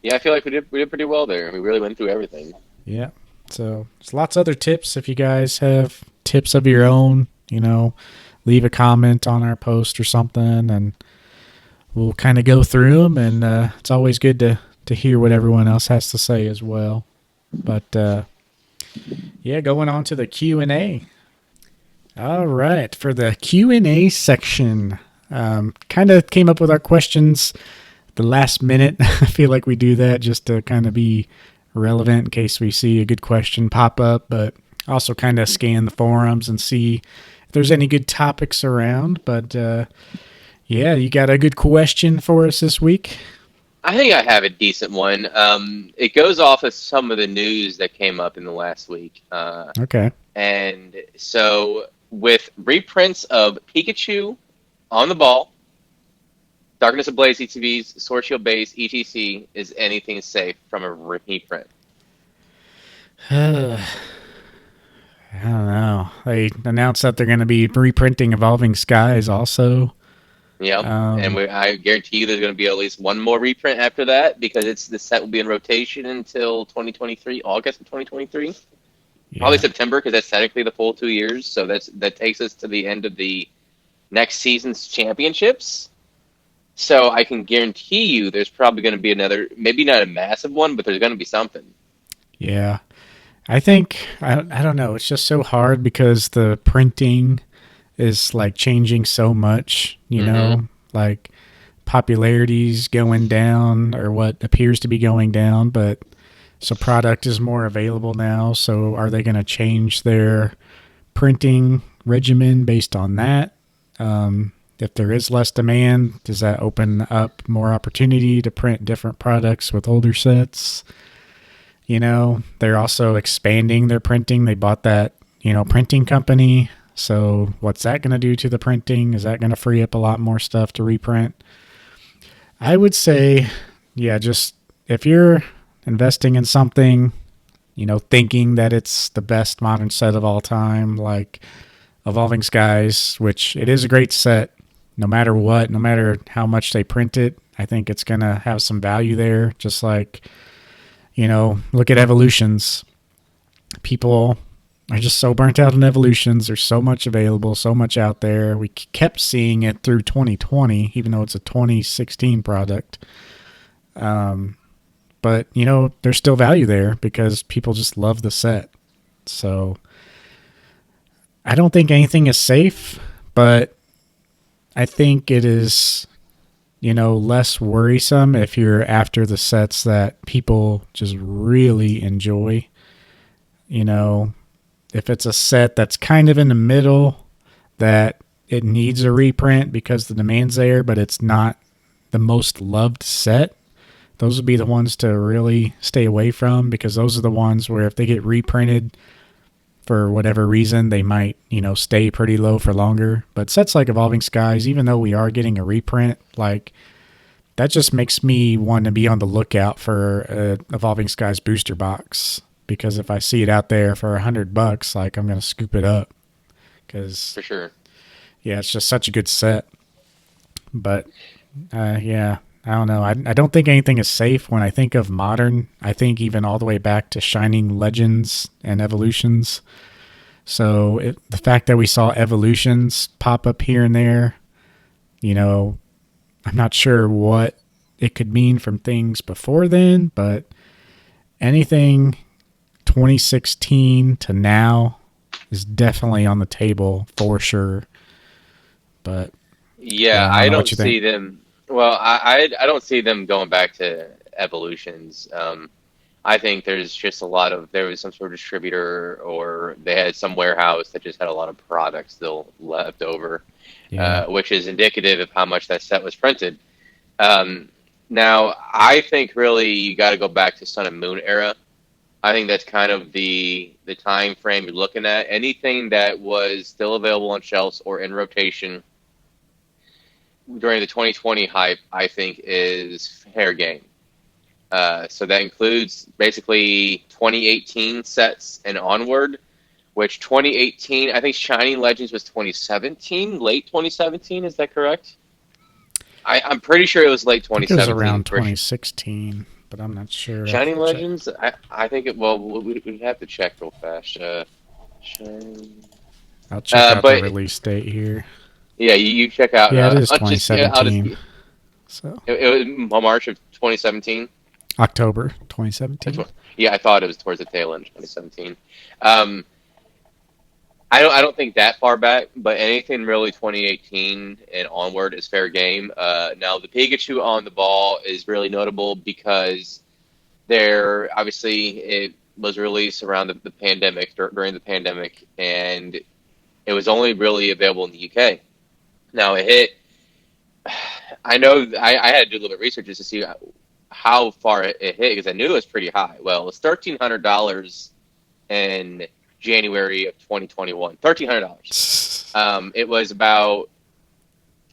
Yeah, I feel like we did pretty well there. We really went through everything. Yeah. So there's lots of other tips. If you guys have tips of your own, leave a comment on our post or something, and we'll kind of go through them. And it's always good to hear what everyone else has to say as well. But yeah, going on to the Q&A. All right, for the Q&A section, kind of came up with our questions the last minute. I feel like we do that just to kind of be relevant in case we see a good question pop up, but also kind of scan the forums and see if there's any good topics around. But yeah, you got a good question for us this week? I think I have a decent one. It goes off of some of the news that came up in the last week. Okay. And so, with reprints of Pikachu on the ball, Darkness Ablaze ETBs, Sword Shield Base, ETC, is anything safe from a reprint? I don't know. They announced that they're going to be reprinting Evolving Skies also. Yeah, and I guarantee you there's going to be at least one more reprint after that, because the set will be in rotation until 2023, August of 2023. Yeah. Probably September, because that's technically the full 2 years. So that takes us to the end of the next season's championships. So I can guarantee you there's probably going to be another, maybe not a massive one, but there's going to be something. Yeah. I think, I don't know, it's just so hard because the printing is like changing so much, know, like popularity's going down, or what appears to be going down, but so product is more available now. So are they going to change their printing regimen based on that? If there is less demand, does that open up more opportunity to print different products with older sets? They're also expanding their printing. They bought that, printing company. So what's that going to do to the printing? Is that going to free up a lot more stuff to reprint? I would say, yeah, just if you're investing in something, thinking that it's the best modern set of all time, like Evolving Skies, which it is a great set, no matter what, no matter how much they print it, I think it's going to have some value there. Just like, look at Evolutions. People are just so burnt out on Evolutions. There's so much available, so much out there. We kept seeing it through 2020, even though it's a 2016 product. But, there's still value there because people just love the set. So I don't think anything is safe, but I think it is, less worrisome if you're after the sets that people just really enjoy. If it's a set that's kind of in the middle, that it needs a reprint because the demand's there, but it's not the most loved set, those would be the ones to really stay away from, because those are the ones where if they get reprinted for whatever reason, they might, stay pretty low for longer. But sets like Evolving Skies, even though we are getting a reprint, like, that just makes me want to be on the lookout for a Evolving Skies booster box. Because if I see it out there for $100, like, I'm going to scoop it up. Cause, for sure. Yeah, it's just such a good set. But, yeah, I don't know. I don't think anything is safe. When I think of modern, I think even all the way back to Shining Legends and Evolutions. So the fact that we saw Evolutions pop up here and there, I'm not sure what it could mean from things before then, but anything 2016 to now is definitely on the table for sure. But Yeah, yeah, I don't I know what don't you think. see them. Well, I don't see them going back to evolutions. I think there's just a lot of there was some sort of distributor or they had some warehouse that just had a lot of products still left over, Yeah, which is indicative of how much that set was printed. Um, Now, I think really you got to go back to Sun and Moon era. I think that's kind of the time frame you're looking at. Anything that was still available on shelves or in rotation during the 2020 hype, I think is fair game. So that includes basically 2018 sets and onward, which 2018, I think Shining Legends was 2017, late 2017. Is that correct? I'm pretty sure it was late I think it was 2017. around 2016, but I'm not sure. I have Shining to check. Legends, I think it. Well, we'd have to check real fast. Shining. I'll check out the But release date here. yeah, you check out. Yeah, it is I'll just yeah, I'll just. 2017. So It was March of 2017. October 2017. Yeah, I thought it was towards the tail end of 2017. Um, I don't think that far back, but anything really 2018 and onward is fair game. Now the Pikachu on the ball is really notable because there obviously it was released around the pandemic during the pandemic, and it was only really available in the UK. Now it hit. I know I had to do a little bit of research just to see how far it hit because I knew it was pretty high. Well, it was $1,300 in January of 2021. $1,300. It was about.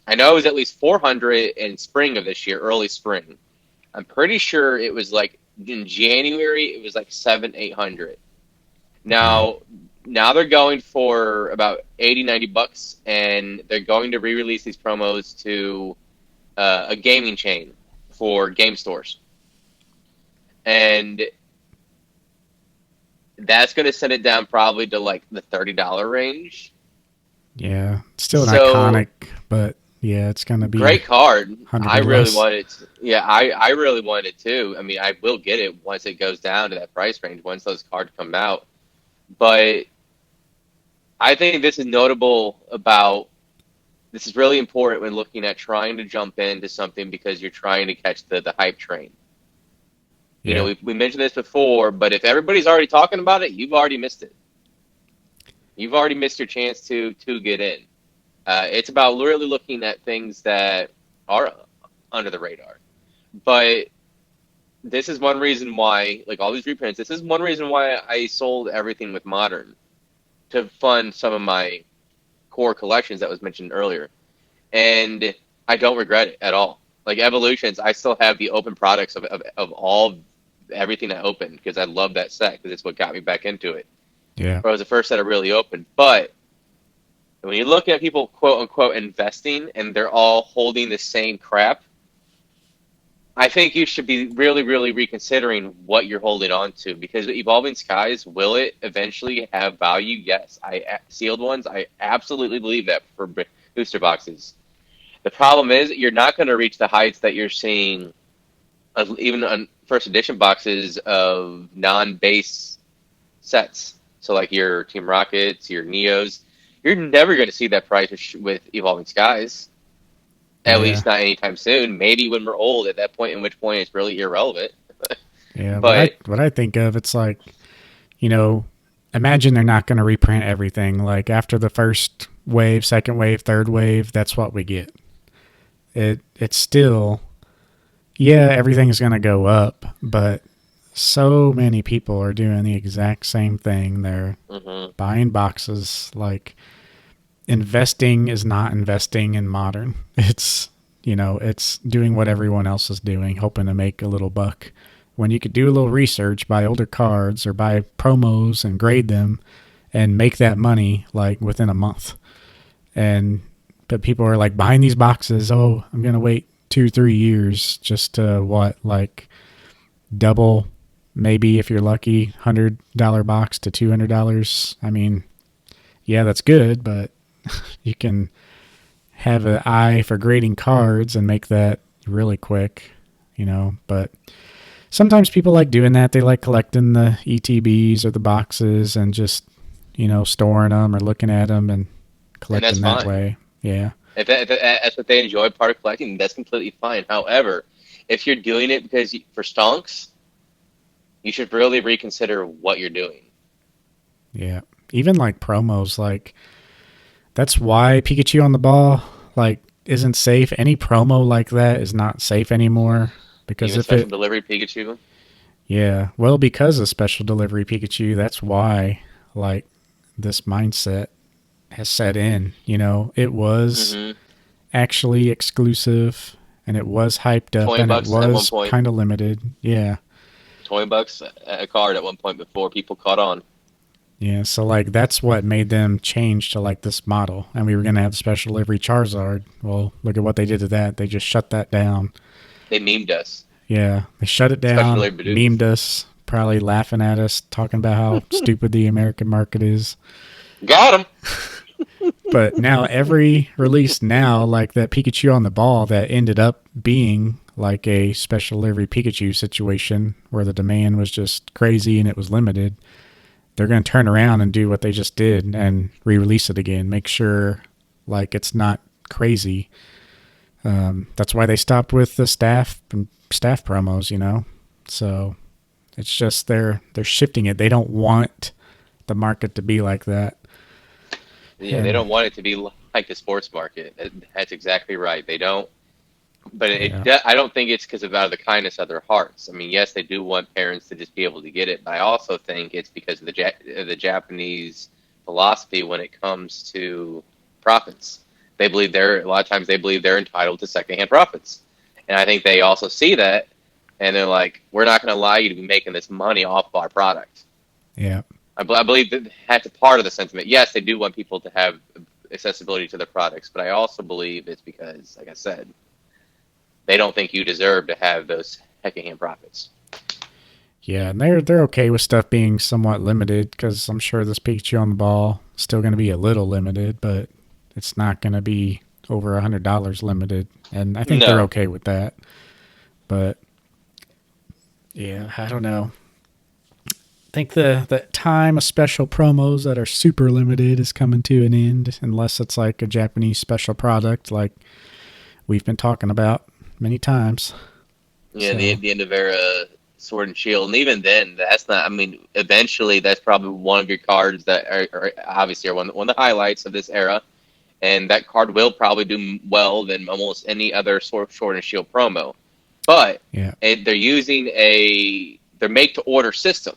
I know it was at least 400 in spring of this year, early spring. I'm pretty sure it was like in January. It was like 700, 800. Wow. Now they're going for about 80, $90, and they're going to re-release these promos to a gaming chain for game stores, and that's going to send it down probably to like the $30 range. Yeah, still an So iconic, but yeah, it's gonna be great card. 100 I or really less. want it. Yeah, I really want it too. I mean, I will get it once it goes down to that price range, once those cards come out. But I think this is notable about this is really important when looking at trying to jump into something because you're trying to catch the hype train. You know, Yeah, we mentioned this before, but if everybody's already talking about it, you've already missed it. You've already missed your chance to get in. It's about really looking at things that are under the radar. But this is one reason why, like all these reprints, this is one reason why I sold everything with Modern to fund some of my core collections that was mentioned earlier. And I don't regret it at all. Like Evolutions, I still have the open products of all everything I opened because I love that set because it's what got me back into it. yeah, Or it was the first set I really opened. But when you look at people quote unquote investing and they're all holding the same crap, I think you should be really, really reconsidering what you're holding on to because Evolving Skies, will it eventually have value? Yes. Sealed ones, I absolutely believe that for booster boxes. The problem is you're not going to reach the heights that you're seeing, even on first edition boxes of non-base sets. So like your Team Rockets, your Neos, you're never going to see that price with Evolving Skies. At yeah, least not anytime soon. Maybe when we're old, at that point, in which point it's really irrelevant. yeah. But What I think of, it's like, you know, imagine they're not going to reprint everything. Like after the first wave, second wave, third wave, that's what we get. It's still, yeah, everything's going to go up, but so many people are doing the exact same thing. They're mhm. buying boxes. Like investing is not investing in Modern. It's, it's doing what everyone else is doing, hoping to make a little buck. When you could do a little research, buy older cards or buy promos and grade them and make that money like within a month. And but people are like buying these boxes. Oh, I'm gonna wait 2-3 years just to what, like double, maybe if you're lucky, $100 box to $200. I mean, yeah, that's good, but you can have an eye for grading cards and make that really quick. But sometimes people like doing that. They like collecting the ETBs or the boxes and just, storing them or looking at them and And that's collecting that fine. way. Yeah. If that's what they enjoy, part of collecting, that's completely fine. However, if you're doing it for stonks, you should really reconsider what you're doing. Yeah. Even like promos, like that's why Pikachu on the ball like isn't safe. Any promo like that is not safe anymore because Even if special it delivery Pikachu. yeah, well because of special delivery Pikachu, that's why like this mindset has set in, it was Mm-hmm. actually exclusive and it was hyped up 20 and it bucks at one was point. kind of limited. Yeah. $20 a card at one point before people caught on. Yeah, so like that's what made them change to like this model. And we were going to have the special delivery Charizard. Well, look at what they did to that. They just shut that down. They memed us. Yeah, they shut it Special down, delivery Bidoof. memed us, probably laughing at us, talking about how stupid the American market is. Got him. But now every release now, like that Pikachu on the ball that ended up being like a special delivery Pikachu situation where the demand was just crazy and it was limited, they're going to turn around and do what they just did and re-release it again. Make sure like it's not crazy. That's why they stopped with the staff promos. So it's just they're shifting it. They don't want the market to be like that. Yeah, they And don't want it to be like the sports market. That's exactly right. They don't. But yeah, I don't think it's because of out of the kindness of their hearts. I mean, yes, they do want parents to just be able to get it, but I also think it's because of the Japanese philosophy when it comes to profits. They believe a lot of times they believe they're entitled to secondhand profits, and I think they also see that, and they're like, we're not going to allow you to be making this money off of our product. yeah, I believe that that's a part of the sentiment. Yes, they do want people to have accessibility to their products, but I also believe it's because, like I said, they don't think you deserve to have those secondhand profits. yeah. And they're okay with stuff being somewhat limited because I'm sure this Pikachu on the ball is still going to be a little limited, but it's not going to be over $100 limited, and I think they're No. okay with that. But yeah, I don't know. I think the time of special promos that are super limited is coming to an end, unless it's like a Japanese special product, like we've been talking about many times. Yeah, So the end of era Sword and Shield, and even then, that's not. I mean, eventually, that's probably one of your cards that are obviously are one of the highlights of this era, and that card will probably do well than almost any other Sword and Shield promo. But yeah, they're using their make to order system,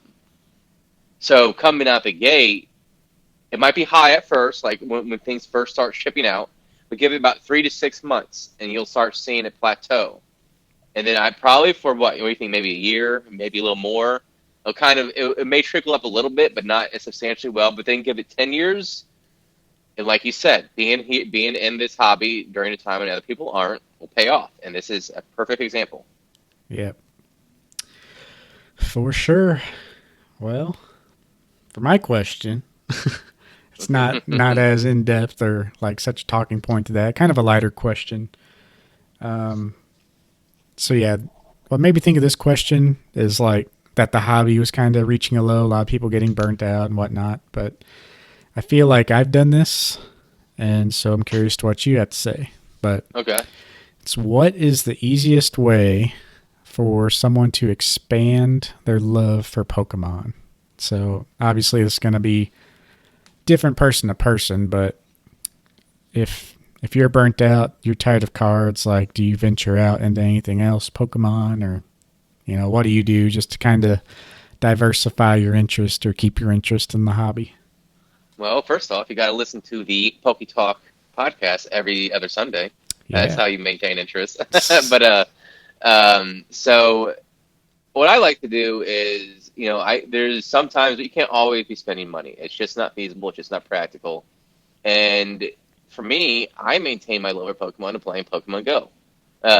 so coming out the gate, it might be high at first, like when things first start shipping out, but give it about 3 to 6 months, and you'll start seeing it plateau. And then I probably for what do you think? Maybe a year, maybe a little more. It may trickle up a little bit, but not as substantially well. But then give it 10 years, and like you said, being in this hobby during a time when other people aren't will pay off. And this is a perfect example. yeah, for sure. Well, for my question, it's not as in depth or like such a talking point to that. Kind of a lighter question. Um, so yeah, what made me think of this question is like that the hobby was kind of reaching a low, a lot of people getting burnt out and whatnot. But I feel like I've done this, and so I'm curious to what you have to say. But Okay. it's what is the easiest way for someone to expand their love for Pokemon? So obviously it's going to be different person to person, but if you're burnt out, you're tired of cards, like do you venture out into anything else, Pokemon, or what do you do just to kind of diversify your interest or keep your interest in the hobby? Well, first off, you got to listen to the PokeTalk podcast every other Sunday. That's Yeah. how you maintain interest. So what I like to do is, there's sometimes you can't always be spending money. It's just not feasible. It's just not practical. And for me, I maintain my love for Pokemon and playing Pokemon Go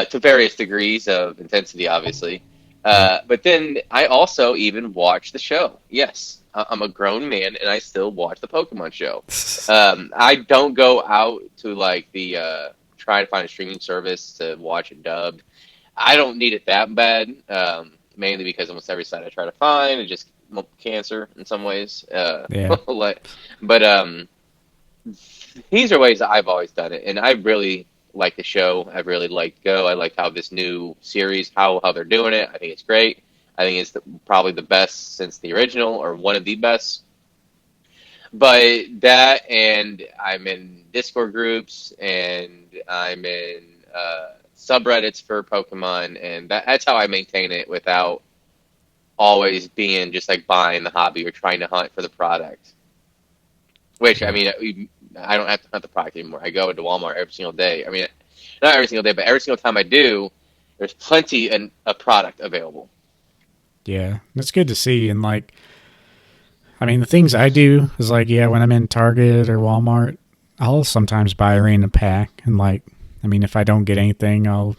to various degrees of intensity, obviously. Yep. But then I also even watch the show. Yes, I'm a grown man and I still watch the Pokemon show. I don't go out to like the try to find a streaming service to watch it dubbed. I don't need it that bad, mainly because almost every site I try to find is just cancer in some ways. Yeah. But these are ways that I've always done it, and I really like the show. I really like Go. I like how this new series, how they're doing it. I think it's great. I think it's probably the best since the original, or one of the best. But that, and I'm in Discord groups, and I'm in subreddits for Pokemon, and that's how I maintain it without always being just like buying the hobby or trying to hunt for the product. Which, I Yeah. mean, I don't have to hunt the product anymore. I go to Walmart every single day. I mean, not every single day, but every single time I do, there's plenty a product available. Yeah. That's good to see. And like, I mean, the things I do is like, yeah, when I'm in Target or Walmart, I'll sometimes buy a random pack. And like, I mean, if I don't get anything, I'll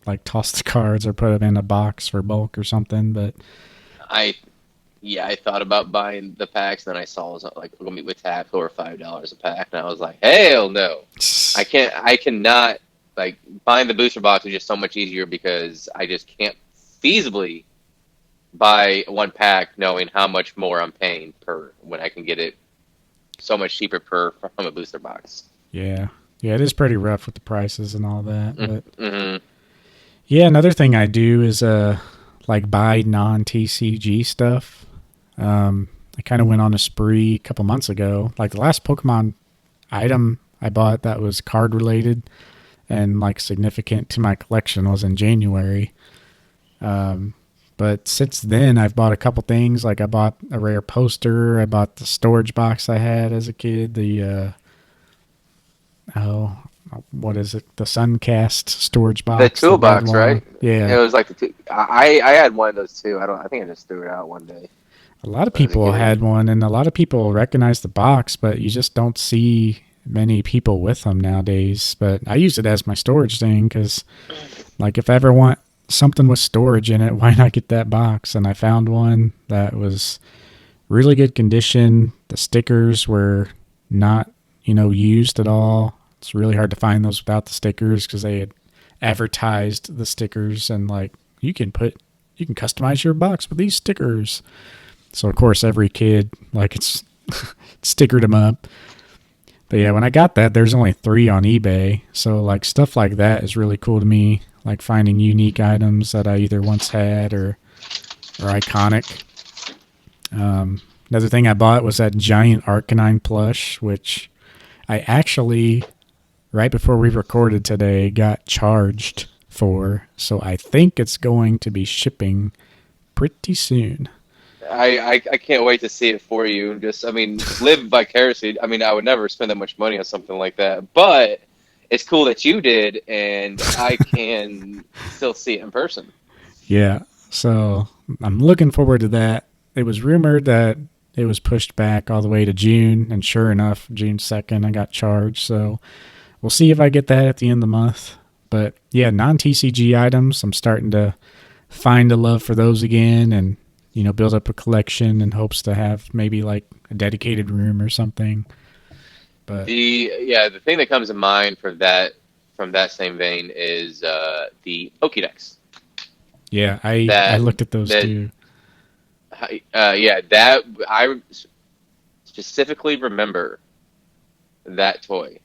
like toss the cards or put them in a box for bulk or something. But I Yeah, I thought about buying the packs, then I saw it was like we'll meet with Tap for $5 a pack, and I was like, hell no, I cannot like buying the booster box is just so much easier because I just can't feasibly buy one pack knowing how much more I'm paying per when I can get it so much cheaper per from a booster box. yeah, yeah, it is pretty rough with the prices and all that. But Mm-hmm. yeah, another thing I do is like buy non TCG stuff. I kind of went on a spree a couple months ago. Like the last Pokemon item I bought that was card related and like significant to my collection was in January. But since then, I've bought a couple things. Like I bought a rare poster. I bought the storage box I had as a kid. Oh, what is it? The Suncast storage The box, the red toolbox, one. right? It Yeah. was like I had one of those too. I think I just threw it out one day A lot of when I was a people kid. had one, and a lot of people recognize the box, but you just don't see many people with them nowadays. But I use it as my storage thing because, like, if I ever want something with storage in it, why not get that box? And I found one that was really good condition. The stickers were not, used at all. It's really hard to find those without the stickers because they had advertised the stickers and like you can customize your box with these stickers. So of course every kid like it's stickered them up. But yeah, when I got that, there's only 3 on eBay. So like stuff like that is really cool to me. Like finding unique items that I either once had or iconic. Another thing I bought was that giant Arcanine plush, which I actually right before we recorded today got charged for. So I think it's going to be shipping pretty soon. I can't wait to see it for you. Just, I mean, live vicariously. I mean, I would never spend that much money on something like that, but it's cool that you did, and I can still see it in person. Yeah. So I'm looking forward to that. It was rumored that it was pushed back all the way to June, and sure enough, June 2nd, I got charged. So we'll see if I get that at the end of the month. But yeah, non TCG items, I'm starting to find a love for those again and, build up a collection in hopes to have maybe like a dedicated room or something. But The thing that comes to mind for that from that same vein is the Pokédex. yeah, I That looked at those that too. yeah, that I specifically remember that toy.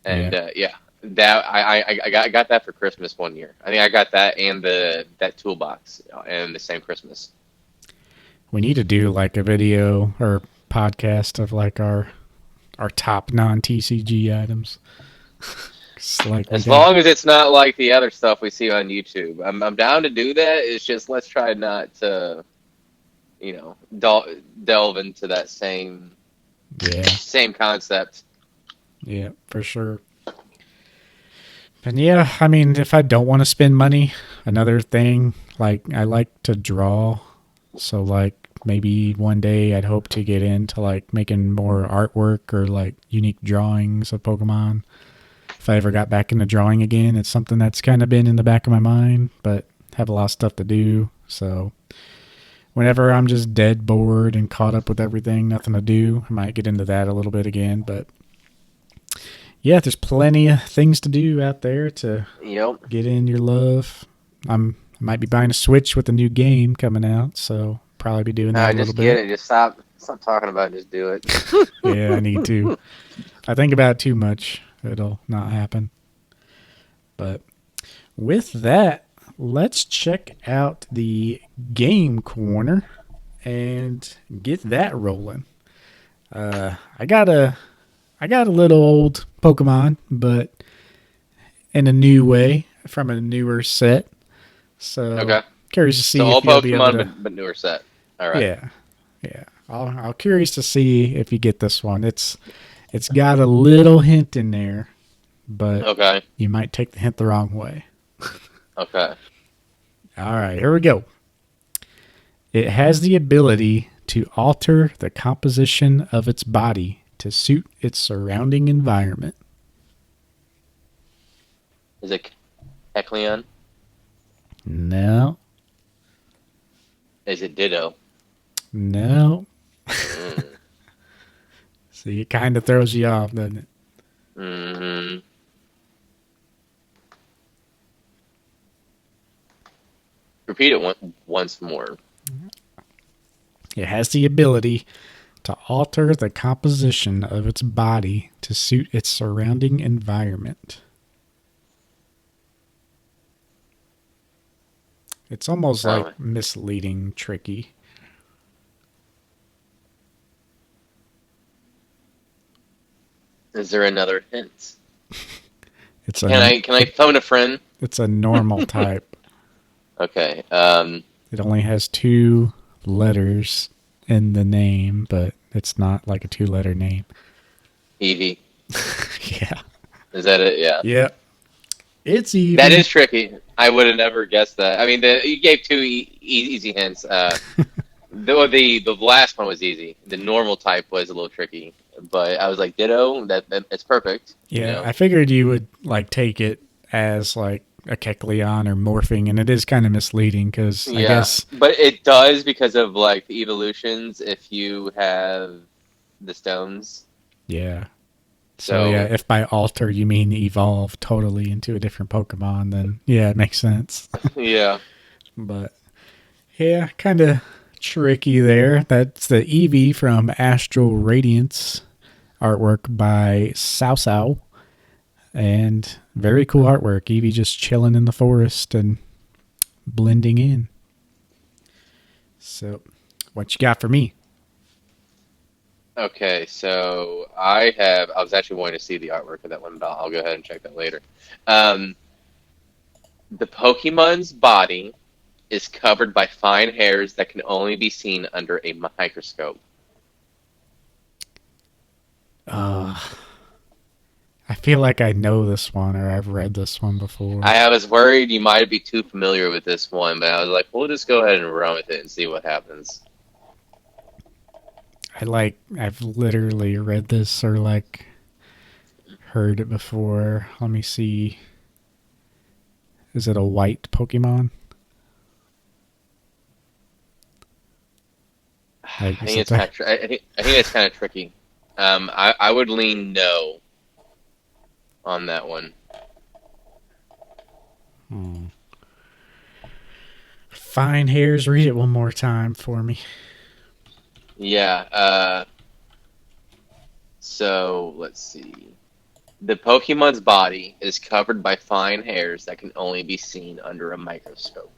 Yeah. And yeah, that I got that for Christmas one year. I think I got that and that toolbox and the same Christmas. We need to do like a video or podcast of like our top non TCG items. It's like we As got long as it's not like the other stuff we see on YouTube, I'm down to do that. It's just let's try not to delve into that yeah, same concept. yeah, for sure. And yeah, I mean, if I don't want to spend money, another thing, like I like to draw. So like maybe one day I'd hope to get into like making more artwork or like unique drawings of Pokemon. If I ever got back into drawing again, it's something that's kind of been in the back of my mind, but have a lot of stuff to do. So whenever I'm just dead bored and caught up with everything, nothing to do, I might get into that a little bit again. But yeah, there's plenty of things to do out there to Yep. get in your love. I might be buying a Switch with a new game coming out, so probably be doing that a little Just get bit. it. Just stop talking about it. Just do it. Yeah, I need to. If I think about it too much, it'll not happen. But with that, let's check out the game corner and get that rolling. I got a little old Pokemon, but in a new way from a newer set. So Okay. curious to So see all if you'll be able Pokemon, to. but newer set. All right. Yeah, yeah. I'll curious to see if you get this one. It's got a little hint in there, but Okay. you might take the hint the wrong way. Okay. All right, here we go. It has the ability to alter the composition of its body to suit its surrounding environment. Is it Kecleon? No, Is it Ditto? no. Mm. See, it kind of throws you off, doesn't it? Mm-hmm. Repeat it once more. It has the ability to alter the composition of its body to suit its surrounding environment. It's almost Oh. like misleading, tricky. Is there another hint? It's Can I phone a friend? it's a normal type. Okay. It only has 2 letters in the name, but it's not like a 2-letter name. Eevee. Yeah. Is that it? Yeah. Yeah. It's Eevee. That is tricky. I would have never guessed that. I mean, you gave 2 easy hints. The last one was easy. The normal type was a little tricky, but I was like, Ditto. It's perfect. Yeah, You know? I figured you would like take it as like a Kecleon or morphing, and it is kind of misleading because I guess but it does because of like the evolutions. If you have the stones, yeah. so So yeah, if by alter you mean evolve totally into a different Pokemon, then yeah, it makes sense. yeah. But yeah, kind of tricky there. That's the Eevee from Astral Radiance, artwork by Sao, and very cool artwork. Eevee just chilling in the forest and blending in. So, what you got for me? Okay, so I was actually wanting to see the artwork of that one, but I'll go ahead and check that later. Um, the Pokemon's body is covered by fine hairs that can only be seen under a microscope. I feel like I know this one or I've read this one before. I was worried you might be too familiar with this one, but I was like, we'll just go ahead and run with it and see what happens. I've literally read this or like heard it before. Let me see. Is it a white Pokemon? I think it's kind of I think it's kind of tricky. I would lean no on that one. Fine hairs. Read it one more time for me. Yeah. So let's see. The Pokemon's body is covered by fine hairs that can only be seen under a microscope.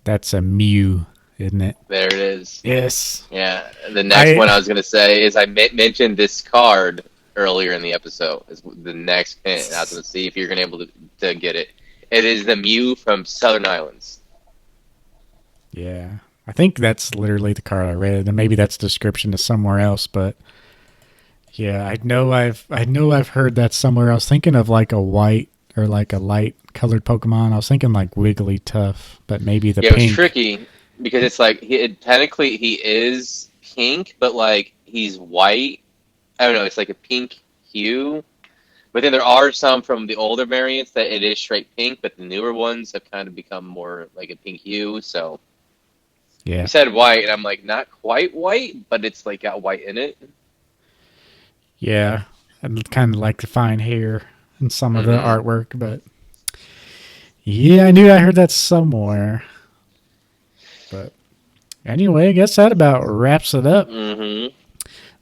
That's a Mew, isn't it? There it is. Yes. Yeah. The next one I was going to say is I mentioned this card earlier in the episode. Is the next hint. I was going to see if you're going to be able to get it. It is the Mew from Southern Islands. Yeah. I think that's literally the card I read, and maybe that's description to somewhere else, but yeah, I know I've heard that somewhere. I was thinking of like a white or like a light colored Pokemon. I was thinking like Wigglytuff, but maybe the pink. It was tricky because it's like technically he is pink, but like he's white. I don't know. It's like a pink hue. But then there are some from the older variants that it is straight pink, but the newer ones have kind of become more like a pink hue. So yeah, you said white, and I'm like, not quite white, but it's like got white in it. Yeah, I'd kind of like the fine hair in some of the artwork, but yeah, I knew I heard that somewhere. But anyway, I guess that about wraps it up. Mm-hmm.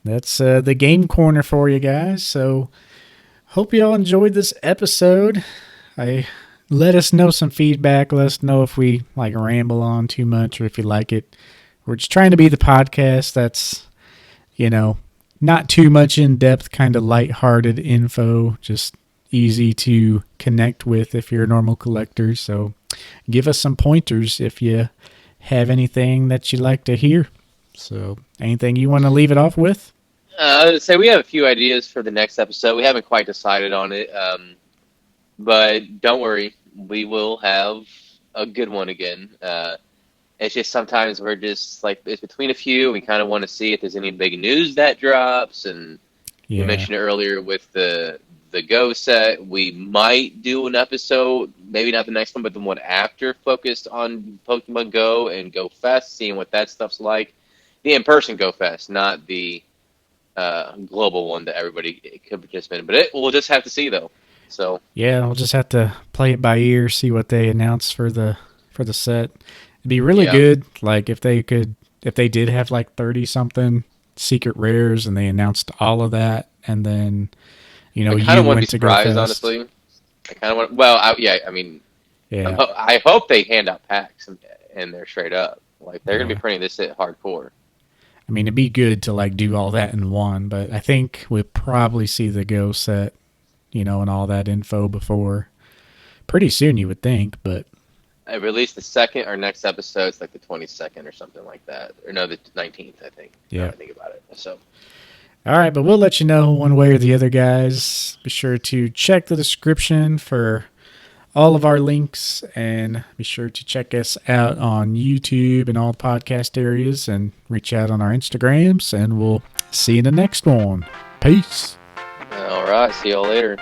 That's the game corner for you guys. So hope you all enjoyed this episode. Let us know some feedback. Let us know if we like ramble on too much or if you like it. We're just trying to be the podcast that's, not too much in depth, kind of lighthearted info, just easy to connect with if you're a normal collector. So give us some pointers if you have anything that you'd like to hear. So anything you want to leave it off with? I would say we have a few ideas for the next episode. We haven't quite decided on it, but don't worry, we will have a good one again. It's just sometimes we're just like it's between a few. We kind of want to see if there's any big news that drops, and we mentioned it earlier with the Go set. We might do an episode, maybe not the next one, but the one after, focused on Pokemon Go and Go Fest, seeing what that stuff's like. The in-person Go Fest, not the global one that everybody could participate in. But we'll just have to see, though. So yeah, we'll just have to play it by ear, see what they announce for the set. It'd be really good, like if they did have like 30 something secret rares and they announced all of that, and then I kind of want to be surprised, honestly. I kind of want. Well, I hope they hand out packs and they're straight up. Like they're gonna be printing this at hardcore. I mean, it'd be good to like do all that in one, but I think we'll probably see the Go set, and all that info before pretty soon, you would think. But I released the second or next episode. It's like the 22nd or something like that, or no, the 19th, I think. Yeah, I think about it. So. All right, but we'll let you know one way or the other, guys. Be sure to check the description for all of our links, and be sure to check us out on YouTube and all podcast areas, and reach out on our Instagrams, and we'll see you in the next one. Peace. All right, see y'all later.